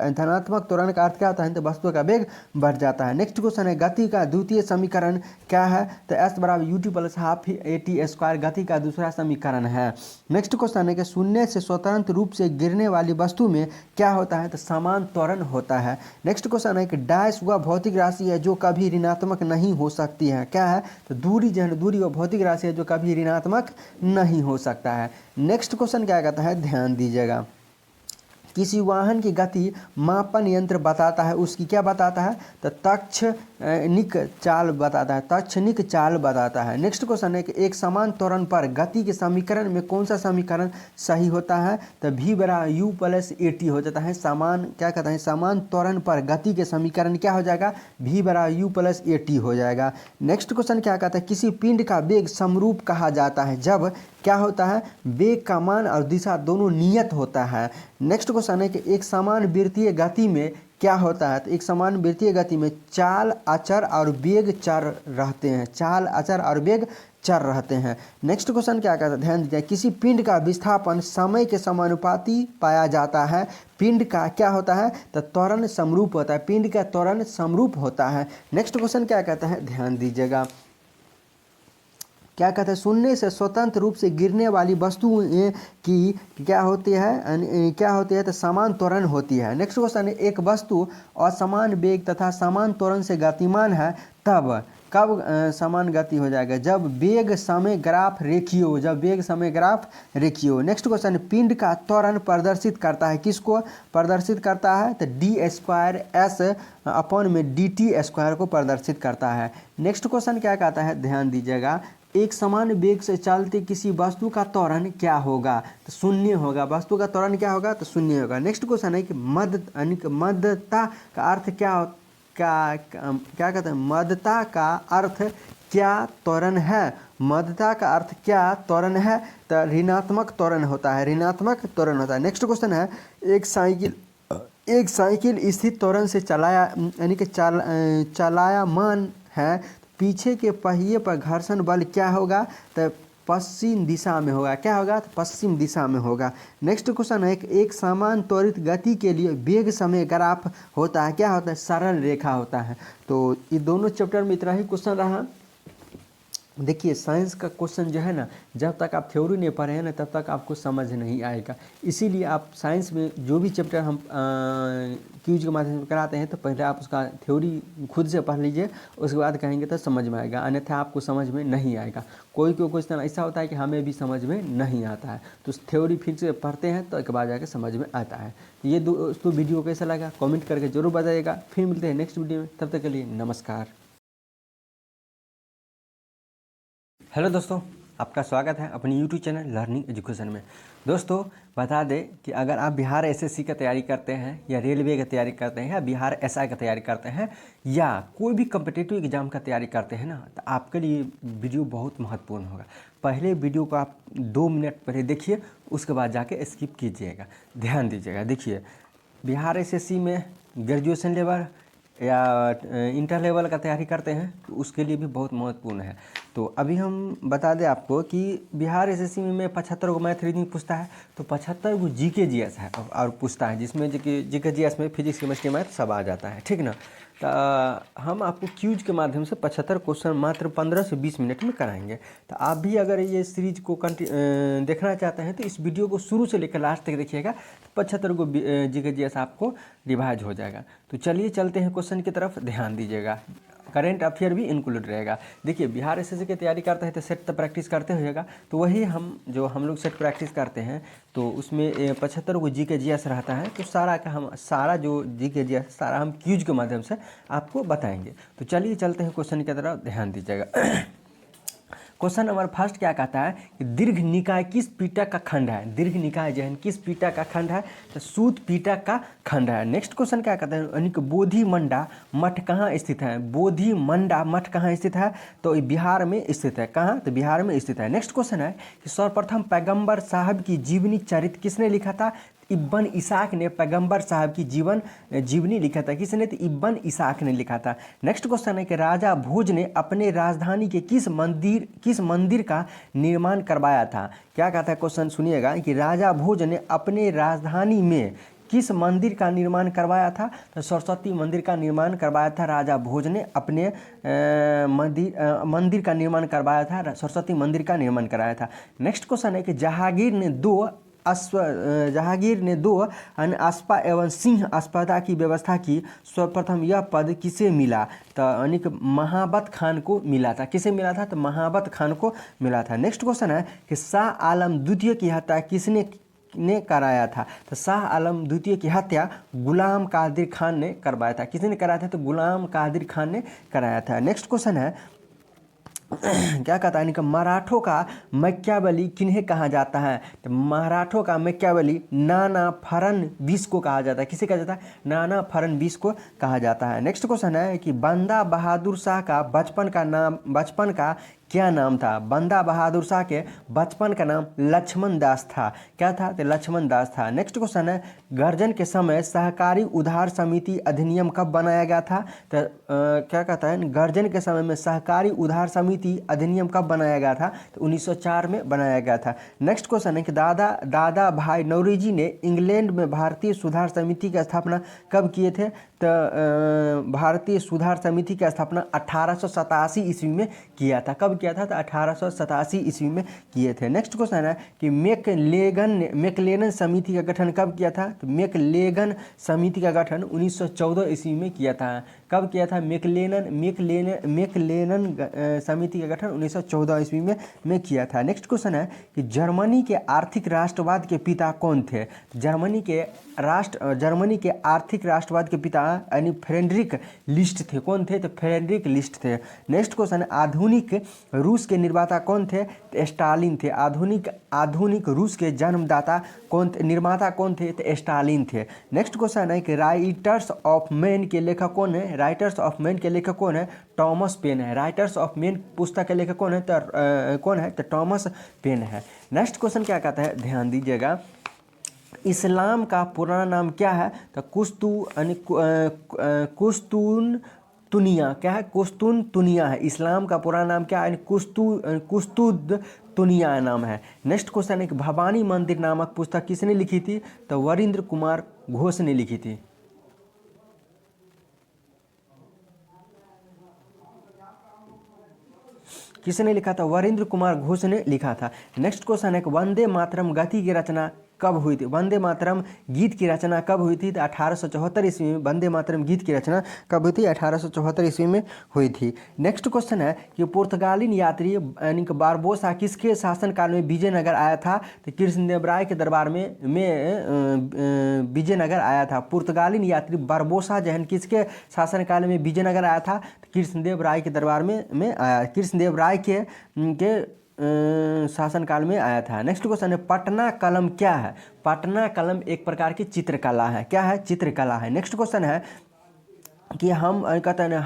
त्वरण का अर्थ क्या होता है, तो वस्तु का वेग बढ़ जाता है। नेक्स्ट क्वेश्चन है, गति का द्वितीय समीकरण क्या है, तो s बराबर ut plus half at square गति का दूसरा समीकरण है। नेक्स्ट क्वेश्चन है कि शून्य से स्वतंत्र रूप से गिरने वाली वस्तु में क्या होता है, तो समान त्वरण होता है। नेक्स्ट क्वेश्चन है कि डैश वह भौतिक राशि है जो कभी ऋणात्मक नहीं हो सकती है, क्या है, तो दूरी जो है, दूरी वह भौतिक राशि है जो कभी ऋणात्मक नहीं हो सकता है। नेक्स्ट क्वेश्चन क्या कहता है, ध्यान दीजिएगा, किसी वाहन की गति मापन यंत्र बताता है, उसकी क्या बताता है, तो तक्षणिक चाल बताता है, तक्षणिक चाल बताता है। नेक्स्ट क्वेश्चन है कि एक समान त्वरण पर गति के समीकरण में कौन सा समीकरण सही होता है, तो v बराबर u प्लस at हो जाता है। समान क्या कहता है, समान त्वरण पर गति के समीकरण क्या हो जाएगा, v बराबर u प्लस at हो जाएगा। नेक्स्ट क्वेश्चन क्या कहता है, किसी पिंड का वेग समरूप कहा जाता है जब क्या होता है, वेग का मान और दिशा दोनों नियत होता है। नेक्स्ट क्वेश्चन है कि एक समान वृत्तीय गति में क्या होता है, तो एक समान वृत्तीय गति में चाल अचर और वेग चर रहते हैं, चाल अचर और वेग चर रहते हैं। नेक्स्ट क्वेश्चन क्या कहता है, ध्यान दीजिए, किसी पिंड का विस्थापन समय के समानुपाती पाया जाता है, पिंड का क्या होता है, तो त्वरण समरूप होता है, पिंड का त्वरण समरूप होता है। नेक्स्ट क्वेश्चन क्या कहता है, ध्यान दीजिएगा, क्या कहते हैं, शून्य से स्वतंत्र रूप से गिरने वाली वस्तुएं की क्या होती है, तो समान त्वरण होती है। नेक्स्ट क्वेश्चन है, एक वस्तु असमान वेग तथा समान त्वरण से गतिमान है तब कब समान गति हो जाएगा, जब वेग समय ग्राफ रेखीय हो, जब वेग समय ग्राफ रेखीय हो। नेक्स्ट क्वेश्चन, पिंड का त्वरण प्रदर्शित करता है, किसको प्रदर्शित करता है, तो डी स्क्वायर एस अपॉन में डी टी स्क्वायर को प्रदर्शित करता है। नेक्स्ट क्वेश्चन क्या कहता है, ध्यान दीजिएगा, एक समान वेग से चलते किसी वस्तु का त्वरण क्या होगा, तो शून्य होगा, वस्तु का त्वरण क्या होगा, तो शून्य होगा। नेक्स्ट क्वेश्चन है कि मदता का अर्थ क्या कहते हैं, मदता का अर्थ क्या त्वरण है, मदता का अर्थ क्या त्वरण है, तो ऋणात्मक त्वरण होता है, ऋणात्मक त्वरण होता है। नेक्स्ट क्वेश्चन है, एक साइकिल स्थिर त्वरण से चलायमान है, पीछे के पहिए पर घर्षण बल क्या होगा, तो पश्चिम दिशा में होगा, क्या होगा, तो पश्चिम दिशा में होगा। नेक्स्ट क्वेश्चन है, एक समान त्वरित गति के लिए वेग समय ग्राफ होता है, क्या होता है, सरल रेखा होता है। तो ये दोनों चैप्टर में इतना ही क्वेश्चन रहा। देखिए, साइंस का क्वेश्चन जो है ना, जब तक आप थ्योरी नहीं पढ़े हैं ना तब तक आपको समझ नहीं आएगा। इसीलिए आप साइंस में जो भी चैप्टर हम क्यूज के माध्यम से कराते हैं तो पहले आप उसका थ्योरी खुद से पढ़ लीजिए, उसके बाद कहेंगे तो समझ में आएगा, अन्यथा आपको समझ में नहीं आएगा। कोई क्वेश्चन ऐसा होता है कि हमें भी समझ में नहीं आता है, तो थ्योरी फिर से पढ़ते हैं तो एक बार जाकर समझ में आता है। ये दोस्तों वीडियो कैसा लगा कमेंट करके जरूर बताइएगा। फिर मिलते हैं नेक्स्ट वीडियो में, तब तक के लिए नमस्कार। हेलो दोस्तों, आपका स्वागत है अपनी YouTube चैनल लर्निंग एजुकेशन में। दोस्तों बता दें कि अगर आप बिहार एसएससी का तैयारी करते हैं या रेलवे की तैयारी करते हैं या बिहार एसआई का तैयारी करते हैं या कोई भी कम्पिटिटिव एग्जाम का तैयारी करते हैं ना, तो आपके लिए वीडियो बहुत महत्वपूर्ण होगा। पहले वीडियो को आप 2 मिनट पहले देखिए, उसके बाद जाके स्किप कीजिएगा। ध्यान दीजिएगा। देखिए, बिहार एसएससी में ग्रेजुएशन लेवल या इंटर लेवल का तैयारी करते हैं तो उसके लिए भी बहुत महत्वपूर्ण है। तो अभी हम बता दें आपको कि बिहार एसएससी में 75 को मैथ रीजनिंग पूछता है, तो 75 को जीके जीएस है और पूछता है, जिसमें जीके जीएस में फिजिक्स केमिस्ट्री मैथ सब आ जाता है, ठीक ना। तो हम आपको क्यूज के माध्यम से 75 क्वेश्चन मात्र 15 से 20 मिनट में कराएंगे। तो आप भी अगर ये सीरीज को देखना चाहते हैं तो इस वीडियो को शुरू से लेकर लास्ट तक देखिएगा, तो 75 को जीके जीएस आपको रिवाइज हो जाएगा। तो चलिए चलते हैं क्वेश्चन की तरफ, ध्यान दीजिएगा। करेंट अफेयर भी इंक्लूड रहेगा। देखिए बिहार एसएससी की तैयारी करते हैं तो सेट तो प्रैक्टिस करते होइएगा, तो वही हम लोग सेट प्रैक्टिस करते हैं तो उसमें 75 को जीके जीएस रहता है। तो सारा जो जीके जीएस सारा हम क्यूज के माध्यम से आपको बताएंगे। तो चलिए चलते हैं क्वेश्चन की तरफ, ध्यान दीजिएगा। क्वेश्चन नंबर फर्स्ट क्या कहता है कि दीर्घ निकाय किस पिटक का खंड है। दीर्घ निकाय जो है किस पिटक का खंड है, तो सूत पिटक का खंड है। नेक्स्ट क्वेश्चन क्या कहता है, यानी कि बोधि मंडा मठ कहाँ स्थित है। बोधि मंडा मठ कहाँ स्थित है, तो बिहार में स्थित है। कहाँ, तो बिहार में स्थित है। नेक्स्ट क्वेश्चन है कि सर्वप्रथम पैगंबर साहब की जीवनी चरित्र किसने लिखा था। इब्न इसाक ने पैगंबर साहब की जीवनी लिखा था। किसने, तो इब्न इसाक ने लिखा था। नेक्स्ट क्वेश्चन है कि राजा भोज ने अपने राजधानी के किस मंदिर का निर्माण करवाया था। क्या कहता है क्वेश्चन, सुनिएगा कि राजा भोज ने अपने राजधानी में किस मंदिर का निर्माण करवाया था, तो सरस्वती मंदिर का निर्माण करवाया था। राजा भोज ने अपने मंदिर का निर्माण करवाया था, सरस्वती मंदिर का निर्माण कराया था। नेक्स्ट क्वेश्चन है कि जहांगीर ने दो अस्पा एवं सिंह अस्पता की व्यवस्था की। सर्वप्रथम यह पद किसे मिला, तो यानी कि महाबत खान को मिला था। किसे मिला था, तो महाबत खान को मिला था। नेक्स्ट क्वेश्चन है कि शाह आलम द्वितीय की हत्या किसने कराया था, तो शाह आलम द्वितीय की हत्या गुलाम कादिर खान ने करवाया था। किसने कराया था, तो गुलाम कादिर खान ने कराया था। नेक्स्ट क्वेश्चन है क्या कहता है कि मराठों का मैकियावेली किन्हें कहा जाता है, तो मराठों का मैकियावेली नाना फडणवीस को कहा जाता है। किसे कहा जाता है, नाना फडणवीस को कहा जाता है। नेक्स्ट क्वेश्चन है कि बंदा बहादुर शाह का बचपन का क्या नाम था। बंदा बहादुर शाह के बचपन का नाम लक्ष्मण दास था। क्या था, तो लक्ष्मण दास था। नेक्स्ट क्वेश्चन है गर्जन के समय सहकारी उधार समिति अधिनियम कब बनाया गया था, तो क्या कहता है गर्जन के समय में सहकारी उधार समिति अधिनियम कब बनाया गया था, तो 1904 में बनाया गया था। नेक्स्ट क्वेश्चन है कि दादा भाई नौरोजी ने इंग्लैंड में भारतीय सुधार समिति की स्थापना कब किए थे, तो भारतीय सुधार समिति की स्थापना 1887 ईस्वी में किया था। कब किया था, तो 1887 ईस्वी में किए थे। नेक्स्ट क्वेश्चन है कि मैकलेलन समिति का गठन कब किया था, तो मैकलेलन समिति का गठन 1914 ईस्वी में किया था। कब किया था, मैकलेलन समिति का गठन 1914 ईस्वी में किया था। नेक्स्ट क्वेश्चन है कि जर्मनी के आर्थिक राष्ट्रवाद के पिता कौन थे। जर्मनी के आर्थिक राष्ट्रवाद के पिता यानी फ्रेडरिक लिस्ट थे। कौन थे, तो फ्रेडरिक लिस्ट थे। नेक्स्ट क्वेश्चन है आधुनिक रूस के निर्माता कौन थे, तो स्टालिन थे। आधुनिक रूस के जन्मदाता निर्माता कौन थे, तो स्टालिन थे। नेक्स्ट क्वेश्चन है कि राइटर्स ऑफ मैन के लेखक कौन है। राइटर्स ऑफ मैन के लेखक कौन है, टॉमस पेन है। राइटर्स ऑफ मैन पुस्तक के लेखक कौन है, तो टॉमस पेन है। नेक्स्ट क्वेश्चन क्या कहता है, ध्यान दीजिएगा। इस्लाम का पुराना नाम क्या है, तो कुस्तुनतुनिया। क्या है, कुस्तुनतुनिया है। इस्लाम का पुराना नाम क्या है, कुस्तुनतुनिया नाम है। नेक्स्ट क्वेश्चन है कि भवानी मंदिर नामक पुस्तक किसने लिखी थी, तो वरिंद्र कुमार घोष ने लिखी थी। किसने लिखा था, वरिंद्र कुमार घोष ने लिखा था। नेक्स्ट क्वेश्चन है कि वंदे मातरम गीत की रचना कब हुई थी। वंदे मातरम गीत की रचना कब हुई थी, तो 1874 ईस्वी में वंदे मातरम गीत की रचना कब हुई थी, 1874 ईस्वी में हुई थी। नेक्स्ट क्वेश्चन है कि पुर्तगाली यात्री यानी कि बारबोसा किसके शासनकाल में विजयनगर आया था, तो कृष्णदेव राय के दरबार में विजयनगर आया था। पुर्तगाली यात्री बारबोसा जहन किसके शासनकाल में विजयनगर आया था, तो कृष्णदेव राय के दरबार में आया, कृष्णदेव राय के शासनकाल में आया था। नेक्स्ट क्वेश्चन है पटना कलम क्या है। पटना कलम एक प्रकार की चित्रकला है। क्या है, चित्रकला है। नेक्स्ट क्वेश्चन है कि हम कहते हैं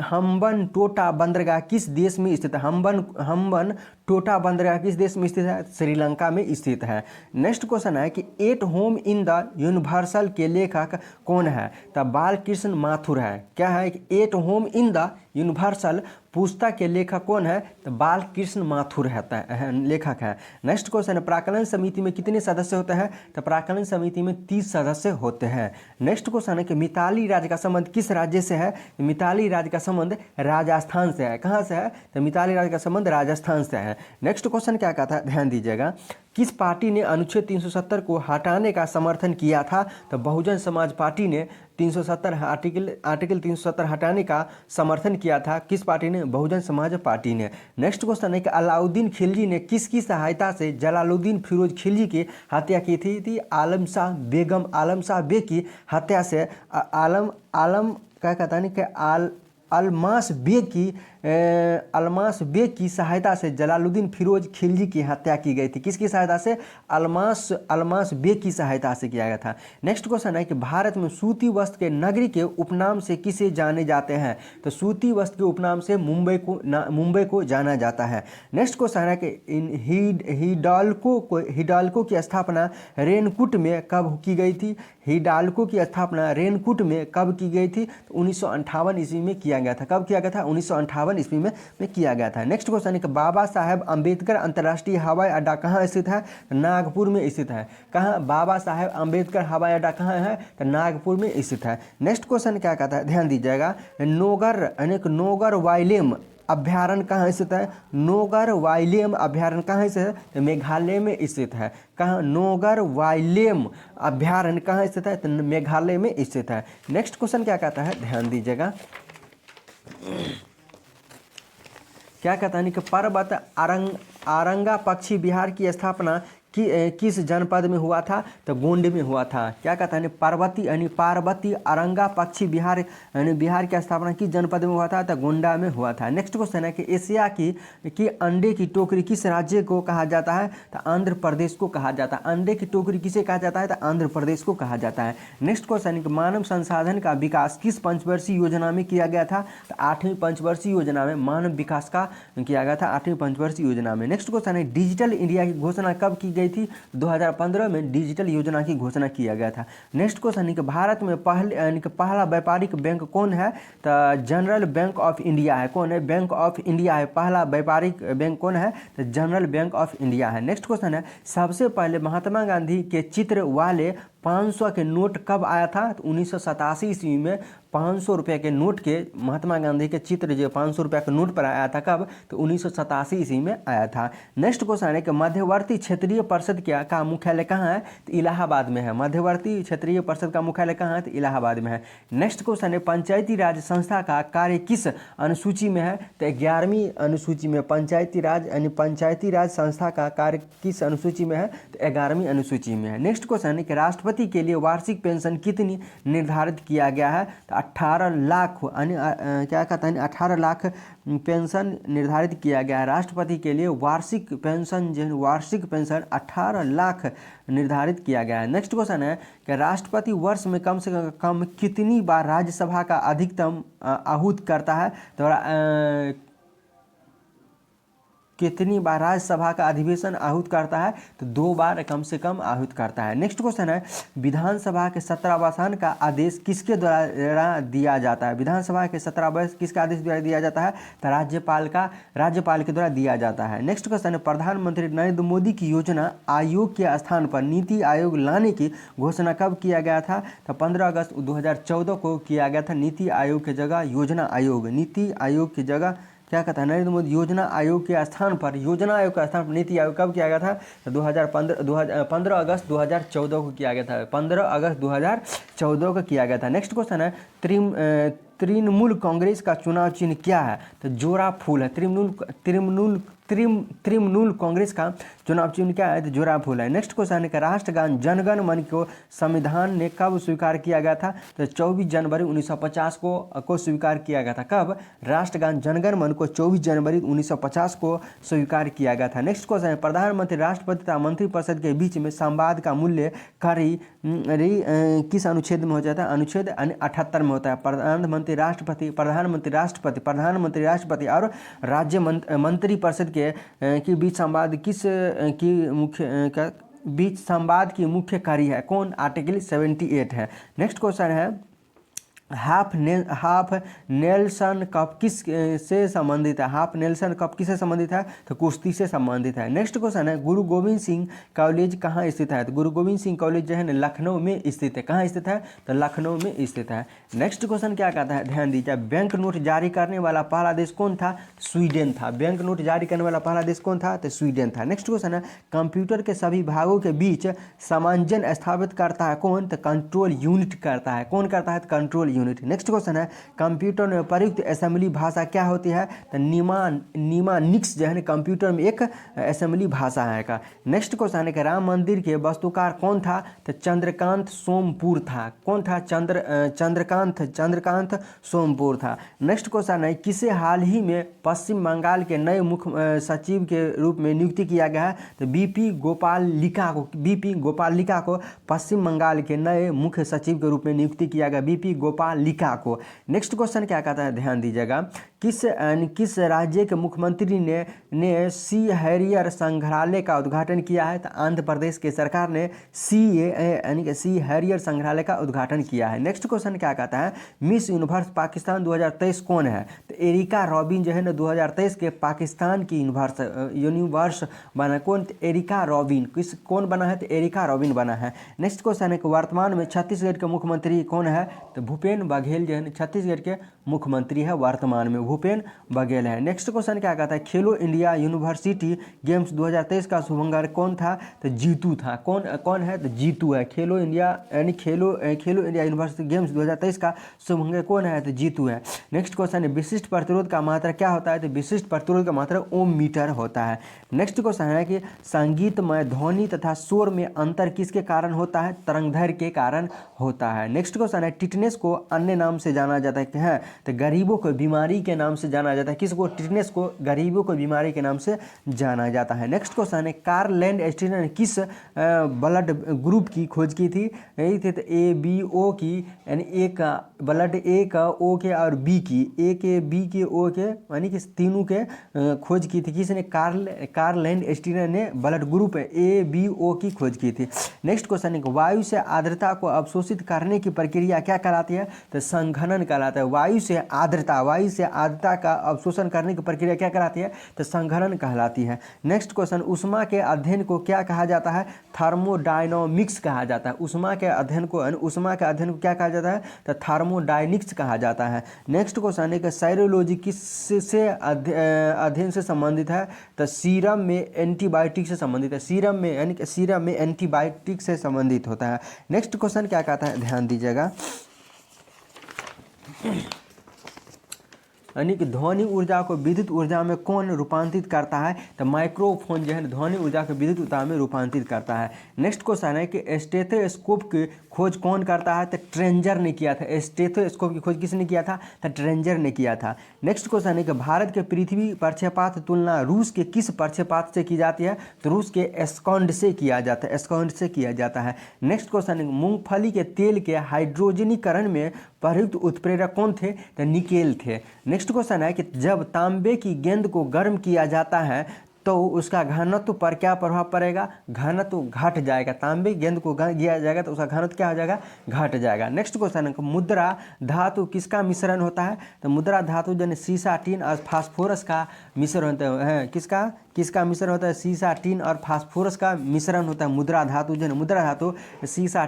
हम्बन टोटा बंदरगाह किस देश में स्थित है। हम्बन टोटा बंदरगाह किस देश में स्थित है? श्रीलंका में स्थित है। नेक्स्ट क्वेश्चन है कि at home in the universal के लेखक कौन है? तो बालकृष्ण माथुर है। क्या है कि at home in the universal पुस्तक के लेखक कौन है? तो बालकृष्ण माथुर है लेखक है। नेक्स्ट क्वेश्चन है प्राक्कलन समिति में कितने सदस्य होते हैं? तो प्राक्कलन समिति में 30 सदस्य होते हैं। नेक्स्ट क्वेश्चन है कि मिताली राज का संबंध किस राज्य से है? मिताली राज का संबंध राजस्थान से है। कहाँ से है? तो मिताली राज का संबंध राजस्थान से है। नेक्स्ट क्वेश्चन क्या कहता है, ध्यान दीजिएगा। किस पार्टी ने अनुच्छेद 370 को हटाने का समर्थन किया था? तो बहुजन समाज पार्टी ने 370 आर्टिकल 370 हटाने का समर्थन किया था। किस पार्टी ने? बहुजन समाज पार्टी ने। नेक्स्ट क्वेश्चन है कि अलाउद्दीन खिलजी ने किसकी सहायता से जलालुद्दीन फिरोज खिलजी की हत्या की थी? आलम शाह बेगम आलम शाह बेग की हत्या से आलम क्या कहता है कि अलमास बेग की सहायता से जलालुद्दीन फिरोज खिलजी की हत्या की गई थी। किसकी सहायता से? अलमास बेग की सहायता से किया गया था। नेक्स्ट क्वेश्चन है कि भारत में सूती वस्त्र के नगरी के उपनाम से किसे जाने जाते हैं? तो सूती वस्त्र के उपनाम से मुंबई को जाना जाता है। नेक्स्ट क्वेश्चन है कि हिडाल्को की स्थापना रेनकुट में कब की गई थी? हिडाल्को की स्थापना रेनकुट में कब की गई थी? तो 1958 ईस्वी में किया गया था। कब किया गया था? 1958 ईस्वी में किया गया था। नेक्स्ट क्वेश्चन है कि बाबा साहेब अम्बेडकर अंतर्राष्ट्रीय हवाई अड्डा कहाँ स्थित है? नागपुर में स्थित है। कहाँ? बाबा साहेब अम्बेडकर हवाई अड्डा कहाँ है? तो नागपुर में स्थित है। नेक्स्ट क्वेश्चन क्या कहता है, ध्यान दीजिएगा। नोगर वाइलेम अभ्यारण्य कहाँ स्थित है? नोगर वाइलेम अभ्यारण्य कहाँ स्थित है? तो मेघालय में स्थित है। कहाँ? नोगर वाइलेम अभ्यारण्य कहाँ स्थित है? तो मेघालय में स्थित है। नेक्स्ट क्वेश्चन क्या कहता है, ध्यान दीजिएगा। क्या कहता है कि पर्वत आरंगा पक्षी बिहार की स्थापना किस जनपद में हुआ था? तो गोंड में हुआ था। क्या कहता है पार्वती आरंगा पक्षी बिहार की स्थापना किस जनपद में हुआ था? तो गोंडा में हुआ था। नेक्स्ट क्वेश्चन है कि एशिया की अंडे की टोकरी किस राज्य को कहा जाता है? तो आंध्र प्रदेश को कहा जाता है। अंडे की टोकरी किसे कहा जाता है? तो आंध्र प्रदेश को कहा जाता है। नेक्स्ट क्वेश्चन है कि मानव संसाधन का विकास किस पंचवर्षीय योजना में किया गया था? तो 8वीं पंचवर्षीय योजना में मानव विकास का किया गया था, 8वीं पंचवर्षीय योजना में। नेक्स्ट क्वेश्चन है डिजिटल इंडिया की घोषणा कब की गई थी? 2015 में डिजिटल योजना की घोषणा किया गया था। नेक्स्ट क्वेश्चन है कि भारत में पहला व्यापारिक बैंक कौन है? तो जनरल बैंक ऑफ इंडिया है। कौन है? बैंक ऑफ इंडिया है। पहला व्यापारिक बैंक कौन है? तो जनरल बैंक ऑफ इंडिया है। नेक्स्ट क्वेश्चन है सबसे पहले महात्मा गांधी के चित्र वाले 500 के नोट कब आया था? तो 1987 ईस्वी में 500 रुपये के नोट के महात्मा गांधी के चित्र जो 500 रुपये के नोट पर आया था। कब? तो 1987 ईस्वी में आया था। नेक्स्ट क्वेश्चन है कि मध्यवर्ती क्षेत्रीय परिषद का मुख्यालय कहाँ है? तो इलाहाबाद में है। मध्यवर्ती क्षेत्रीय परिषद का मुख्यालय कहाँ है? तो इलाहाबाद में है। नेक्स्ट क्वेश्चन है पंचायती राज संस्था का कार्य किस अनुसूची में है? तो 11वीं अनुसूची में। पंचायती राज संस्था का कार्य किस अनुसूची में है? तो 11वीं अनुसूची में है। नेक्स्ट क्वेश्चन है कि राष्ट्रपति के लिए वार्षिक पेंशन कितनी निर्धारित किया गया है? तो 18 लाख क्या कहता है 18 लाख पेंशन निर्धारित किया गया है। राष्ट्रपति के लिए वार्षिक पेंशन 18 लाख निर्धारित किया गया है। नेक्स्ट क्वेश्चन है कि राष्ट्रपति वर्ष में कम से कम कितनी बार राज्यसभा का अधिकतम आहूत करता है? तो कितनी बार राज्यसभा का अधिवेशन आहूत करता है? तो 2 बार कम से कम आहूत करता है। नेक्स्ट क्वेश्चन है विधानसभा के सत्रावसान का आदेश किसके द्वारा दिया जाता है? विधानसभा के सत्रावसान किसका आदेश द्वारा दिया जाता है? तो राज्यपाल के द्वारा दिया जाता है। नेक्स्ट क्वेश्चन है प्रधानमंत्री नरेंद्र मोदी की योजना आयोग के स्थान पर नीति आयोग लाने की घोषणा कब किया गया था? तो 15 अगस्त 2014 को किया गया था। नीति आयोग की जगह योजना आयोग, नीति आयोग की जगह क्या कहता है नरेंद्र मोदी योजना आयोग के स्थान पर नीति आयोग कब किया गया था? तो 15 अगस्त 2014 को किया गया था। 15 अगस्त 2014 को किया गया था। नेक्स्ट क्वेश्चन है तृणमूल कांग्रेस का चुनाव चिन्ह क्या है? तो जोड़ा फूल है। तृणमूल कांग्रेस का चुनाव चिन्ह क्या है? तो जोड़ा फूल है। नेक्स्ट क्वेश्चन है कि राष्ट्रगान जनगण मन को संविधान ने कब स्वीकार किया गया था? तो 24 जनवरी 1950 को स्वीकार किया गया था। कब? राष्ट्रगान जनगण मन को 24 जनवरी 1950 को स्वीकार किया गया था। नेक्स्ट क्वेश्चन है प्रधानमंत्री राष्ट्रपति तथा मंत्रिपरिषद के बीच में संवाद का मूल्य किस अनुच्छेद में हो जाता है? अनुच्छेद 78 में होता है। प्रधानमंत्री राष्ट्रपति और राज्य मंत्रिपरिषद के बीच संवाद की मुख्य बीच संवाद की मुख्य कड़ी है? कौन? आर्टिकल 78 है। नेक्स्ट क्वेश्चन है हाफ नेल्सन कप किस से संबंधित है? हाफ नेल्सन कप किससे संबंधित है? तो कुश्ती से संबंधित है। नेक्स्ट क्वेश्चन है गुरु गोविंद सिंह कॉलेज कहाँ स्थित है? तो गुरु गोविंद सिंह कॉलेज जो है ना लखनऊ में स्थित है। कहाँ स्थित है? तो लखनऊ में स्थित है। नेक्स्ट क्वेश्चन क्या कहता है? ध्यान दीजिए, बैंक नोट जारी करने वाला पहला देश कौन था? स्वीडन था। बैंक नोट जारी करने वाला पहला देश कौन था? तो स्वीडन था। नेक्स्ट क्वेश्चन है कंप्यूटर के सभी भागों के बीच सामंजस्य स्थापित करता है कौन? तो कंट्रोल यूनिट करता है। कौन करता है? तो कंट्रोल यूनिट। नेक्स्ट क्वेश्चन है कंप्यूटर में प्रयुक्त असेंबली भाषा क्या होती है? तो निमानिक्स जो है ना कंप्यूटर में एक असेंबली भाषा है का। नेक्स्ट क्वेश्चन है कि राम मंदिर के वास्तुकार कौन था? तो चंद्रकांत सोमपुर था। कौन था? चंद्रकांत सोमपुर था। नेक्स्ट क्वेश्चन है किसे हाल ही में पश्चिम बंगाल के नए मुख्य सचिव के रूप में नियुक्ति किया गया है? तो बीपी गोपालिका को पश्चिम बंगाल के नए मुख्य सचिव के रूप में नियुक्ति किया गया, बीपी गोपालिका को। नेक्स्ट क्वेश्चन क्या कहता है? ध्यान दीजिएगा, किस राज्य के मुख्यमंत्री ने सी हैरियर संग्रहालय का उद्घाटन किया है? तो आंध्र प्रदेश के सरकार ने सी हैरियर संग्रहालय का उद्घाटन किया है। नेक्स्ट क्वेश्चन क्या कहता है मिस यूनिवर्स पाकिस्तान 2023 कौन है? तो एरिका रॉबिन जो है ना 2023 के पाकिस्तान की यूनिवर्स बना। कौन? Erica Robin. कौन बना है? तो एरिका रॉबिन बना है। नेक्स्ट क्वेश्चन है कि वर्तमान में छत्तीसगढ़ के मुख्यमंत्री कौन है? तो भूपेश बघेल जो है छत्तीसगढ़ के मुख्यमंत्री है वर्तमान में, भूपेश बघेल है। नेक्स्ट क्वेश्चन क्या कहता है खेलो इंडिया यूनिवर्सिटी गेम्स 2023 का शुभारंभ कौन था? तो जीतू था। कौन है? तो जीतू है। खेलो इंडिया यूनिवर्सिटी गेम्स 2023 का शुभारंभ कौन है? तो जीतू है। नेक्स्ट क्वेश्चन है विशिष्ट प्रतिरोध का मात्रा क्या होता है? तो विशिष्ट प्रतिरोध का मात्रा ओम मीटर होता है। नेक्स्ट क्वेश्चन है कि संगीतमय ध्वनि तथा शोर में अंतर किसके कारण होता है? तरंगदैर्घ्य के कारण होता है। नेक्स्ट क्वेश्चन है टिटनेस को अन्य नाम से जाना जाता है क्या है? तो गरीबों को बीमारी के नाम से जाना जाता है। किसको? टिटनेस को गरीबों को बीमारी के नाम से जाना जाता है। नेक्स्ट क्वेश्चन है कार्ल लैंडस्टीनर ने किस ब्लड ग्रुप की खोज की थी? यही थे तो ABO की, यानी एक ब्लड ए का, ओ के और बी की, ए के, बी के, ओ के, यानी कि तीनों के खोज की थी। किसने? कार्ल लैंडस्टीनर ने ब्लड ग्रुप ABO की खोज की थी। नेक्स्ट क्वेश्चन है वायु से आर्द्रता को अवशोषित करने की प्रक्रिया क्या कहलाती है? तो संघनन कहलाता है। वायु से आर्द्रता का अवशोषण करने की प्रक्रिया क्या कहलाती है? तो संघनन कहलाती है। नेक्स्ट क्वेश्चन ऊष्मा के अध्ययन को क्या कहा जाता है? थर्मोडायनामिक्स कहा जाता है। ऊष्मा के अध्ययन को क्या कहा जाता है? तो थर्मोडायनिक्स कहा जाता है। नेक्स्ट क्वेश्चन है कि साइरोलॉजी किससे अध्ययन से संबंधित है? तो सीरम में एंटीबायोटिक से संबंधित है। सीरम में एंटीबायोटिक से संबंधित होता है। नेक्स्ट क्वेश्चन क्या कहता है? ध्यान दीजिएगा, यानी कि ध्वनि ऊर्जा को विद्युत ऊर्जा में कौन रूपांतरित करता है? तो माइक्रोफोन जो है ध्वनि ऊर्जा को विद्युत ऊर्जा में रूपांतरित करता है। नेक्स्ट क्वेश्चन है कि स्टेथोस्कोप की खोज कौन करता है? तो ट्रेंजर ने किया था। स्टेथोस्कोप की खोज किसने किया था? तो ट्रेंजर ने किया था। नेक्स्ट क्वेश्चन है कि भारत के पृथ्वी प्रक्षेपात तुलना रूस के किस प्रक्षेपात से की जाती है? तो रूस के एस्कॉन्ड से किया जाता है। नेक्स्ट क्वेश्चन है मूंगफली के तेल के हाइड्रोजनीकरण में प्रयुक्त उत्प्रेरक कौन थे? तो निकेल थे। नेक्स्ट क्वेश्चन है कि जब तांबे की गेंद को गर्म किया जाता है तो उसका घनत्व पर क्या प्रभाव पड़ेगा? घनत्व घट जाएगा। तांबे गेंद को किया जाएगा तो उसका घनत्व क्या हो जाएगा? घट जाएगा। नेक्स्ट क्वेश्चन है मुद्रा धातु किसका मिश्रण होता है? तो मुद्रा धातु जन सीसा, टीन और फास्फोरस का मिश्रण होता है। किसका मिश्रण होता है? सीसा, टीन और फास्फोरस का मिश्रण होता है मुद्रा धातु। मुद्रा धातु सीसा,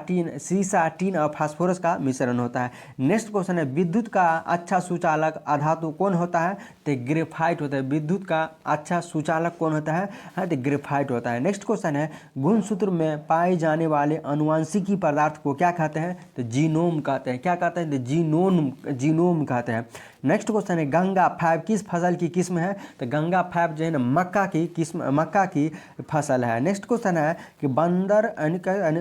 टीन और फास्फोरस का मिश्रण होता है। नेक्स्ट क्वेश्चन है विद्युत का अच्छा सुचालक अधातु कौन होता है? तो ग्रेफाइट होता है। विद्युत का अच्छा सुचालक कौन होता है? तो ग्रेफाइट होता है। नेक्स्ट क्वेश्चन है गुणसूत्र में पाए जाने वाले अनुवांशिकी पदार्थ को क्या कहते हैं? तो जीनोम कहते हैं। क्या कहते हैं? तो जीनोम कहते हैं। नेक्स्ट क्वेश्चन है गंगा 5 किस फसल की किस्म है? तो गंगा 5 जो है ना मक्का की फसल है। नेक्स्ट क्वेश्चन है कि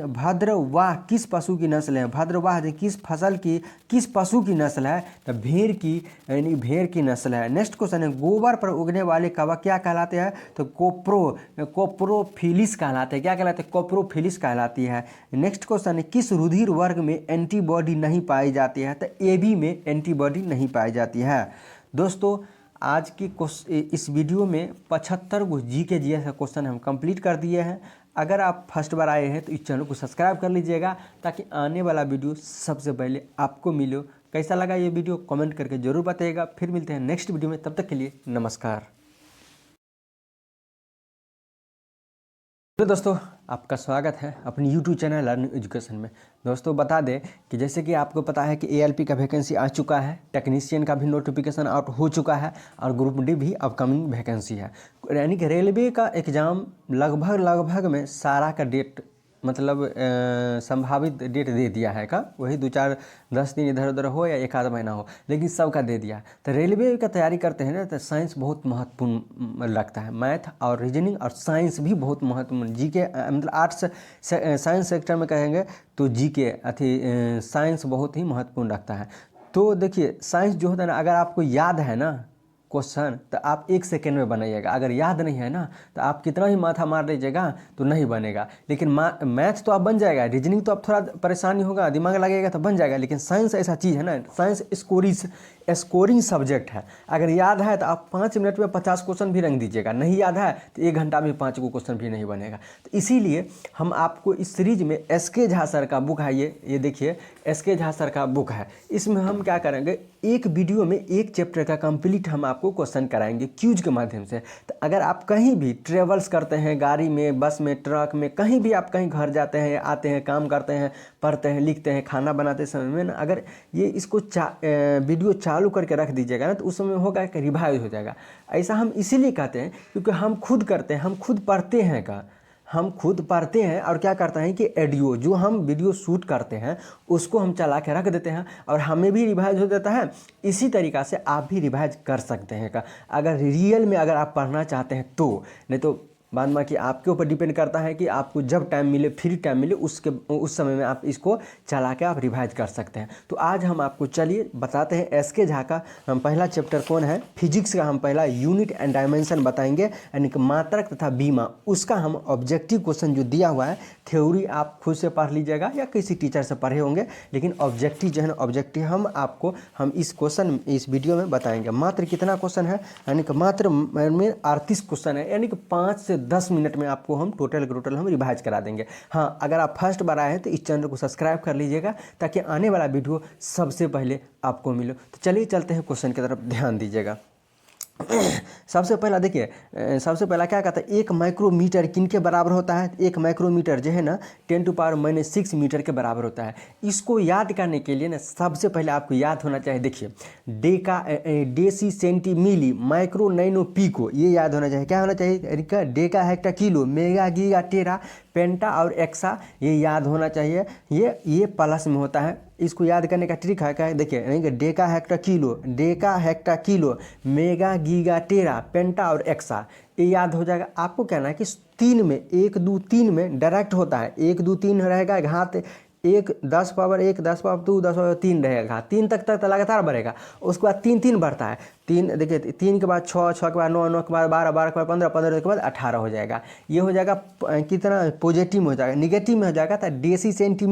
भद्रवाह किस पशु की नस्ल है? भद्रवाह किस पशु की नस्ल है? तो भेड़ की नस्ल है। नेक्स्ट क्वेश्चन है गोबर पर उगने वाले कवक क्या कहलाते हैं? तो कोप्रोफिलिस कहलाते हैं। क्या कहलाते हैं? कोप्रोफिलिस कहलाती है। नेक्स्ट क्वेश्चन है किस रुधिर वर्ग में एंटीबॉडी नहीं पाई जाती है? तो AB में एंटीबॉडी नहीं पाई जाती है। दोस्तों आज की इस वीडियो में 75 गो GK GS का क्वेश्चन हम कंप्लीट कर दिए हैं। अगर आप फर्स्ट बार आए हैं तो इस चैनल को सब्सक्राइब कर लीजिएगा ताकि आने वाला वीडियो सबसे पहले आपको मिले। कैसा लगा ये वीडियो कमेंट करके ज़रूर बताइएगा। फिर मिलते हैं नेक्स्ट वीडियो में, तब तक के लिए नमस्कार। तो दोस्तों आपका स्वागत है अपनी YouTube चैनल लर्निंग एजुकेशन में। दोस्तों बता दें कि जैसे कि आपको पता है कि ALP का वैकेंसी आ चुका है, टेक्नीशियन का भी नोटिफिकेशन आउट हो चुका है और ग्रुप D भी अपकमिंग वैकेंसी है। यानी कि रेलवे का एग्ज़ाम लगभग में सारा का डेट मतलब संभावित डेट दे दिया है का, वही 2-4-10 दिन इधर उधर हो या एक आध महीना हो, लेकिन सबका दे दिया। तो रेलवे का तैयारी करते हैं ना तो साइंस बहुत महत्वपूर्ण लगता है। मैथ और रीजनिंग और साइंस भी बहुत महत्वपूर्ण। GK मतलब आर्ट्स साइंस सेक्टर में कहेंगे तो GK साइंस बहुत ही महत्वपूर्ण रखता है। तो देखिए साइंस जो होता है ना, अगर आपको याद है ना क्वेश्चन तो आप 1 सेकेंड में बनाइएगा। अगर याद नहीं है ना तो आप कितना ही माथा मार लीजिएगा तो नहीं बनेगा। लेकिन मैथ तो आप बन जाएगा, रीजनिंग तो आप थोड़ा परेशानी होगा, दिमाग लगेगा तो बन जाएगा। लेकिन साइंस ऐसा चीज़ है ना, साइंस स्कोरिंग सब्जेक्ट है। अगर याद है तो आप 5 मिनट में 50 क्वेश्चन भी रंग दीजिएगा, नहीं याद है तो 1 घंटा में 5 को क्वेश्चन भी नहीं बनेगा। तो इसीलिए हम आपको इस सीरीज में SK झा सर का बुक है, ये देखिए SK झा सर का बुक है। इसमें हम क्या करेंगे, एक वीडियो में 1 चैप्टर का कंप्लीट हम आपको क्वेश्चन कराएंगे क्यूज के माध्यम से। तो अगर आप कहीं भी ट्रेवल्स करते हैं, गाड़ी में, बस में, ट्रक में, कहीं भी आप कहीं घर जाते हैं, आते हैं, काम करते हैं, पढ़ते हैं, लिखते हैं, खाना बनाते समय में ना, अगर ये इसको वीडियो चालू करके रख दीजिएगा ना तो उस समय होगा कि रिवाइज हो जाएगा। ऐसा हम इसीलिए कहते हैं क्योंकि हम खुद करते हैं, हम खुद पढ़ते हैं हम खुद पढ़ते हैं और क्या करते हैं कि ऑडियो जो हम वीडियो शूट करते हैं उसको हम चला के रख देते हैं और हमें भी रिवाइज हो जाता है। इसी तरीक़ा से आप भी रिवाइज कर सकते हैं अगर रियल में अगर आप पढ़ना चाहते हैं तो। नहीं तो बाद में कि आपके ऊपर डिपेंड करता है कि आपको जब टाइम मिले, फ्री टाइम मिले, उस समय में आप इसको चला के आप रिवाइज कर सकते हैं। तो आज हम आपको चलिए बताते हैं SK झा का हम पहला चैप्टर कौन है, फिजिक्स का हम पहला यूनिट एंड डायमेंशन बताएंगे, यानी कि मात्रक तथा बीमा। उसका हम ऑब्जेक्टिव क्वेश्चन जो दिया हुआ है, थ्योरी आप खुद से पढ़ लीजिएगा या किसी टीचर से पढ़े होंगे, लेकिन ऑब्जेक्टिव जो है ना, ऑब्जेक्टिव हम इस क्वेश्चन इस वीडियो में बताएंगे। मात्र कितना क्वेश्चन है, यानी कि मात्र में 38 क्वेश्चन है, यानी कि 5 से 10 मिनट में आपको हम टोटल हम रिवाइज करा देंगे। हाँ, अगर आप फर्स्ट बार आए हैं तो इस चैनल को सब्सक्राइब कर लीजिएगा ताकि आने वाला वीडियो सबसे पहले आपको मिले। तो चलिए चलते हैं क्वेश्चन की तरफ, ध्यान दीजिएगा। सबसे पहला देखिए, सबसे पहला क्या कहता है, 1 माइक्रोमीटर किन के बराबर होता है। 1 माइक्रोमीटर जो है ना 10⁻⁻6 मीटर के बराबर होता है। इसको याद करने के लिए ना सबसे पहले आपको याद होना चाहिए, देखिए deci centi milli micro nano pico, ये याद होना चाहिए। क्या होना चाहिए, deca hecta kilo, mega giga tera penta और एक्सा, ये याद होना चाहिए। ये प्लस में होता है। इसको याद करने का ट्रिक है क्या, देखिए यानी कि deca hecta kilo, mega giga tera penta और एक्सा, ये याद हो जाएगा। आपको कहना है कि 3 में 1 2 3 में डायरेक्ट होता है, 1 2 3 रहेगा, घात 1 10 पावर 1 10 पावर 2 10 पावर 3 रहेगा, 3 तक लगातार बढ़ेगा। उसके बाद 3 3 बढ़ता है, 3 देखिए 3 के बाद 6 6 के बाद 9 9 के बाद 12 12 के बाद 15 15 के बाद 18 हो जाएगा। ये हो जाएगा कितना पॉजिटिव में हो जाएगा, निगेटिव में हो जाएगा तो deci centi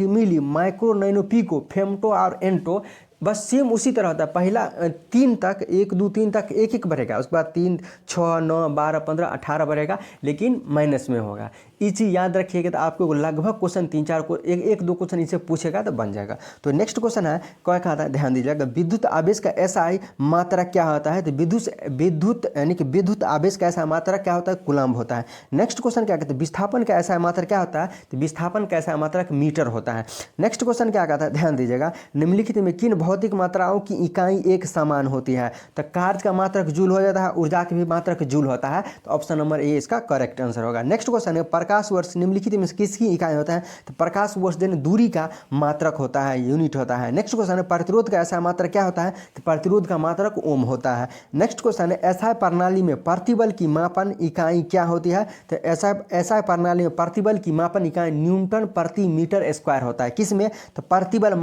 milli micro nano pico femto और एंटो, बस सेम उसी तरह होता है। पहला 3 तक 1 2 3 तक 1 1 बढ़ेगा, उसके बाद 3 6 9 12 15 18 बढ़ेगा, लेकिन माइनस में होगा। ये चीज़ याद रखिएगा तो आपको लगभग क्वेश्चन 3-4 को 1-2 क्वेश्चन इससे पूछेगा तो बन जाएगा। तो नेक्स्ट क्वेश्चन है, क्या कहता है, ध्यान दीजिएगा, विद्युत आवेश का SI मात्रक क्या होता है। तो विद्युत यानी कि विद्युत आवेश का SI मात्रक क्या होता है, कूलम्ब होता है। नेक्स्ट क्वेश्चन क्या कहते हैं, विस्थापन का SI मात्रक क्या होता है। तो विस्थापन का SI मात्रक मीटर होता है। नेक्स्ट क्वेश्चन क्या कहता है, ध्यान दीजिएगा, निम्नलिखित में किन भौतिक मात्राओं की इकाई एक समान होती है। तो कार्य का मात्रक जूल हो जाता है, ऊर्जा का भी मात्रक जूल होता है। तो ऑप्शन नंबर ए इसका करेक्ट आंसर होगा। नेक्स्ट क्वेश्चन है, प्रकाश वर्ष निम्नलिखित में किसकी इकाई होता है। तो प्रकाश वर्ष दिन दूरी का मात्रक होता है, यूनिट होता है। नेक्स्ट क्वेश्चन है, प्रतिरोध का SI मात्रक क्या होता है। तो प्रतिरोध का मात्रक ओम होता है। नेक्स्ट क्वेश्चन है, SI प्रणाली में प्रतिबल की मापन इकाई क्या होती है। तो SI प्रणाली में प्रतिबल की मापन इकाई न्यूटन प्रति मीटर स्क्वायर होता है। किसमें, तो प्रतिबल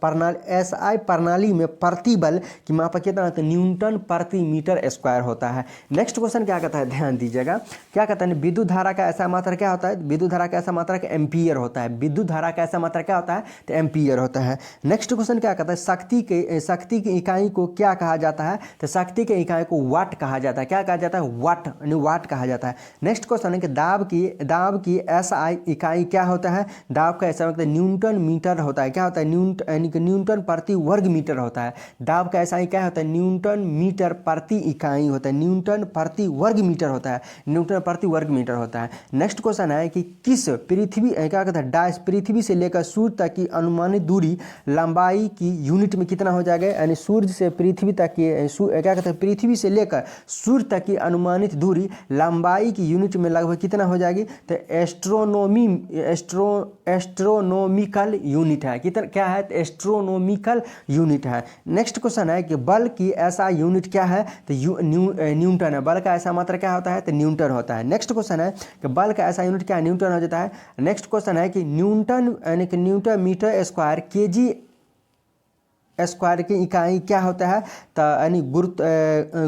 प्रणाली SI SI प्रणाली में प्रतिबल की मापक कितना होता है, न्यूटन प्रति मीटर स्क्वायर होता है। नेक्स्ट क्वेश्चन क्या कहता है, ध्यान दीजिएगा, क्या कहता है, विद्युत धारा का ऐसा मात्रा क्या होता है, विद्युत धारा का ऐसा मात्रा एम्पीयर होता है। विद्युत धारा का ऐसा मात्रा क्या होता है, तो एम्पीयर होता है। नेक्स्ट क्वेश्चन क्या कहता है, शक्ति की इकाई को क्या कहा जाता है, तो शक्ति की इकाई को वाट कहा जाता है। क्या कहा जाता है, वाट, यानी वाट कहा जाता है। नेक्स्ट क्वेश्चन है कि दाब की SI इकाई क्या होता है, दाब का ऐसा मतलब न्यूटन मीटर होता है। क्या होता है, न्यूटन, यानी कि न्यूटन प्रति वर्ग मीटर होता है। दाब का SI क्या होता है, न्यूटन मीटर प्रति इकाई होता है, न्यूटन प्रति वर्ग मीटर होता है, न्यूटन प्रति वर्ग मीटर होता है। नेक्स्ट क्वेश्चन है कि किस पृथ्वी क्या कहता है, डायस पृथ्वी से लेकर सूर्य तक की अनुमानित दूरी लंबाई की यूनिट में कितना हो जाएगा, यानी सूर्य से पृथ्वी तक की क्या कहते हैं, पृथ्वी से लेकर सूर्य तक की अनुमानित दूरी लंबाई की यूनिट में लगभग कितना हो जाएगी, तो एस्ट्रोनॉमिकल यूनिट है। कितना क्या है, एस्ट्रोनॉमिकल यूनिट है। नेक्स्ट क्वेश्चन है कि बल की ऐसा यूनिट क्या है, तो न्यूटन है। बल का ऐसा मात्रा क्या होता है, तो न्यूटन होता है। नेक्स्ट क्वेश्चन है कि बल का ऐसा यूनिट क्या है, न्यूटन हो जाता है। नेक्स्ट क्वेश्चन है कि न्यूटन, यानी कि newton metre square KG square की इकाई क्या होता है, तो यानी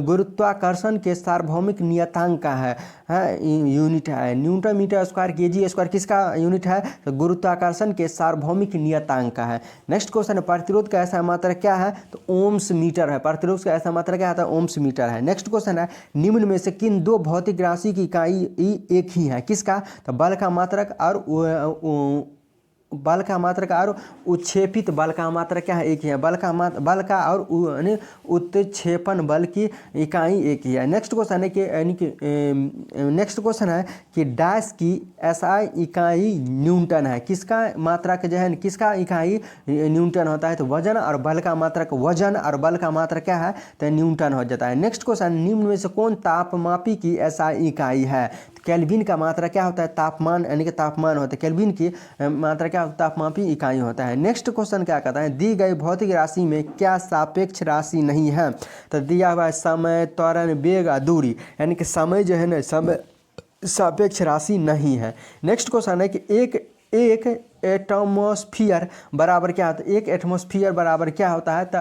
गुरुत्वाकर्षण के सार्वभौमिक नियतांक का है यूनिट है। Newton metre square KG square किसका यूनिट है, तो गुरुत्वाकर्षण के सार्वभौमिक नियतांक का है। नेक्स्ट क्वेश्चन है प्रतिरोध का ऐसा मात्रा क्या है, तो ओम्स मीटर है। प्रतिरोध का ऐसा मात्रा क्या होता है, ओम्स मीटर है। नेक्स्ट क्वेश्चन है निम्न में से किन दो भौतिक राशि की इकाई एक ही है, किसका, तो बल का मात्रक और बल का मात्रक और उत्क्षेपित बल का मात्रक क्या है, एक ही है। बल का और उत्क्षेपण बल की इकाई एक ही है। नेक्स्ट क्वेश्चन है कि यानी कि नेक्स्ट क्वेश्चन है कि डैश की SI इकाई न्यूटन है। किसका मात्रक जो है, किसका इकाई न्यूटन होता है, तो वजन और बल का मात्रक, वजन और बल का मात्रक क्या है, तो न्यूटन हो जाता है। नेक्स्ट क्वेश्चन, निम्न में से कौन तापमापी की SI इकाई है, केल्विन का मात्रा क्या होता है, तापमान, यानी कि तापमान होता है। केल्विन की मात्रा क्या, तापमापी इकाई होता है। नेक्स्ट क्वेश्चन क्या कहता है, दी गई भौतिक राशि में क्या सापेक्ष राशि नहीं है, तो दिया हुआ है समय, त्वरण, वेग और दूरी, यानी कि समय जो है ना, समय सापेक्ष राशि नहीं है। नेक्स्ट क्वेश्चन है कि एक एटमॉस्फियर बराबर क्या होता है, एक एटमॉस्फियर बराबर क्या होता है, तो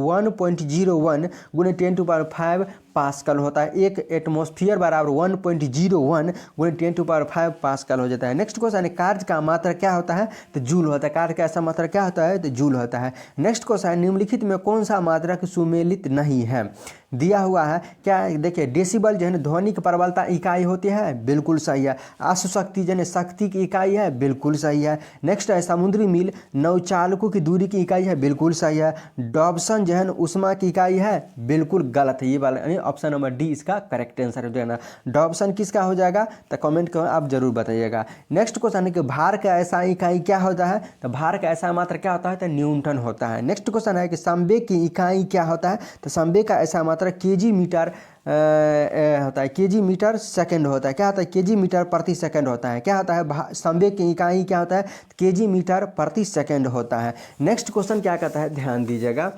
1.01 गुणे 10⁵ पास्कल होता है। एक एटमॉस्फियर बराबर 1.01 गुणे 10⁵ पास्कल हो जाता है। नेक्स्ट क्वेश्चन है कार्य का मात्रा क्या होता है, तो जूल होता है। कार्य का ऐसा मात्रा क्या होता है, तो जूल होता है। नेक्स्ट क्वेश्चन है निम्नलिखित में कौन सा मात्रक सुमेलित नहीं है, दिया हुआ है क्या, देखिए डेसिबल जो है ध्वनि की प्रबलता इकाई होती है, बिल्कुल सही है। आशुशक्ति जो है शक्ति की इकाई है, बिल्कुल सही है। नेक्स्ट है समुद्री मील नौचालकों की दूरी की इकाई है, बिल्कुल सही है। डॉब्सन जो है उष्मा की इकाई है, बिल्कुल गलत है ये वाला, ऑप्शन नंबर डी इसका करेक्ट आंसर हो जाएगा। डॉब्सन किसका हो जाएगा, तो कमेंट कर आप जरूर बताइएगा। नेक्स्ट क्वेश्चन है कि भार का ऐसा इकाई क्या होता है, तो भार का ऐसा मात्रा क्या होता है, तो न्यूटन होता है। नेक्स्ट क्वेश्चन है कि संवेग की इकाई क्या होता है, तो संवेग का ऐसा मात्रा केजी मीटर होता है, केजी मीटर सेकंड होता है। क्या होता है, केजी मीटर प्रति सेकंड होता है। क्या होता है, संवेग की इकाई क्या होता है, केजी मीटर प्रति सेकंड होता है। नेक्स्ट क्वेश्चन क्या कहता है, ध्यान दीजिएगा,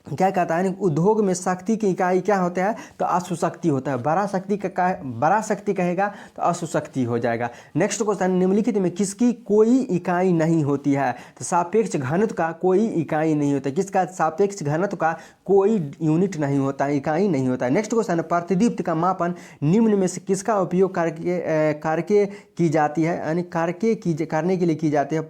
क्या कहता है, उद्योग में शक्ति की इकाई क्या होता है, तो अशुशक्ति होता है। बड़ा शक्ति कहेगा तो अशुशक्ति हो जाएगा। नेक्स्ट क्वेश्चन, निम्नलिखित में किसकी कोई इकाई नहीं होती है, तो सापेक्ष घनत्व का कोई इकाई नहीं होता है। किसका, सापेक्ष घनत्व का कोई यूनिट नहीं होता है, इकाई नहीं होता है। नेक्स्ट क्वेश्चन, प्रतिदीप्ति का मापन निम्न में से किसका उपयोग करके की जाती है, यानी करने के लिए की जाती है।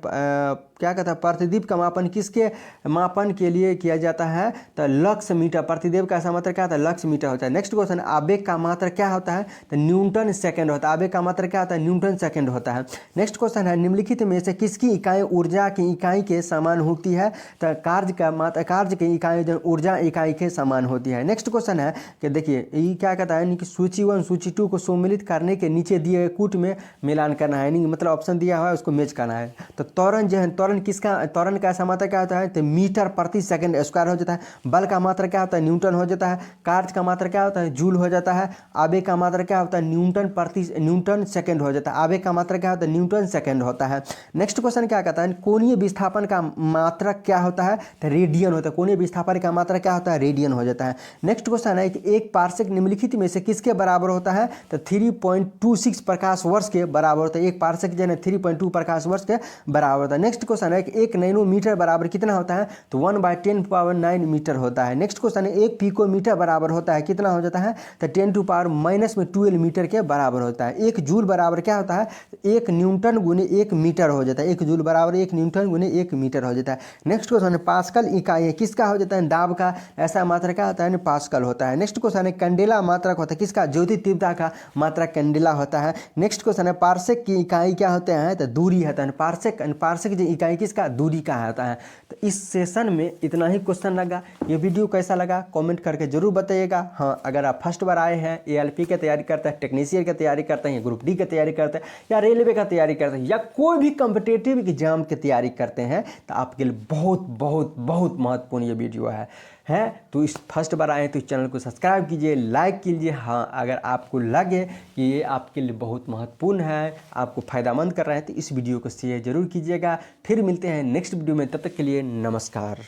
क्या कहता है, प्रतिदीप का मापन किसके मापन के लिए किया जाता है, तो लक्स मीटर। प्रतिदेव का ऐसा मात्रा क्या होता है, लक्स मीटर होता है। नेक्स्ट क्वेश्चन, आवेग का मात्रा क्या होता है, तो न्यूटन सेकंड होता है। आवेग का मात्रा क्या होता है, न्यूटन सेकंड होता है। नेक्स्ट क्वेश्चन है निम्नलिखित में से किसकी इकाई ऊर्जा की इकाई के समान होती है, तो कार्य की इकाई ऊर्जा इकाई के समान होती है। नेक्स्ट क्वेश्चन है कि देखिए ये क्या कहता है कि सूची 1 सूची 2 को सम्मिलित करने के नीचे दिए कूट में मिलान करना है, यानी मतलब ऑप्शन दिया हुआ है उसको मैच करना है। तो त्वरण जो है, त्वरण का ऐसा मात्रा क्या होता है, तो मीटर प्रति सेकंड स्क्वायर हो जाता है। बल का मात्रा क्या होता है, न्यूटन हो जाता है। कार्य का मात्रा क्या होता है, जूल हो जाता है। आवेग का मात्रा क्या होता है, न्यूटन सेकंड हो जाता है। आवेग का मात्रा क्या होता है, न्यूटन सेकंड होता है। नेक्स्ट क्वेश्चन क्या कहता है, कोणीय विस्थापन का मात्रा क्या होता है, तो रेडियन होता है। कोणीय विस्थापन का मात्रा क्या होता है, रेडियन हो जाता है। नेक्स्ट क्वेश्चन है कि एक पार्सेक निम्नलिखित में से किसके बराबर होता है, तो 3.26 प्रकाश वर्ष के बराबर होता है। एक पार्सेक जो है 3.2 प्रकाश वर्ष के बराबर होता है। नेक्स्ट क्वेश्चन है कि 1 नैनोमीटर बराबर कितना होता है, तो 1/10⁹ मीटर होता है। नेक्स्ट क्वेश्चन है 1 पिकोमीटर बराबर होता है कितना हो जाता है, तो 10⁻⁻12 मीटर के बराबर होता है। 1 जूल बराबर क्या होता है, 1 न्यूटन गुने 1 मीटर हो जाता है। 1 जूल बराबर 1 न्यूटन गुने 1 मीटर हो जाता है। नेक्स्ट क्वेश्चन है पास्कल इकाई किसका हो जाता है, दाब का ऐसा मात्रा क्या होता है, पास्कल होता है। नेक्स्ट क्वेश्चन है कैंडेला मात्रक होता है किसका, ज्योति तीव्रता का मात्रा कैंडेला होता है। नेक्स्ट क्वेश्चन है पार्सेक की इकाई क्या होते हैं, तो दूरी होता है। पार्सेक जो इकाई किसका, दूरी का होता है। तो इस सेशन में इतना ही क्वेश्चन लगा। ये वीडियो कैसा लगा कमेंट करके जरूर बताइएगा। हाँ, अगर आप फर्स्ट बार आए हैं, ALP की तैयारी करते हैं, टेक्नीशियन की तैयारी करते हैं, या ग्रुप डी की तैयारी करते हैं, या रेलवे का तैयारी करते हैं, या कोई भी कॉम्पिटिटिव एग्जाम की तैयारी करते हैं, तो आपके लिए बहुत बहुत बहुत महत्वपूर्ण ये वीडियो है। तो इस फर्स्ट बार आए तो इस चैनल को सब्सक्राइब कीजिए, लाइक कीजिए। हाँ, अगर आपको लगे कि ये आपके लिए बहुत महत्वपूर्ण है, आपको फ़ायदामंद कर रहा है, तो इस वीडियो को शेयर जरूर कीजिएगा। फिर मिलते हैं नेक्स्ट वीडियो में, तब तक के लिए नमस्कार।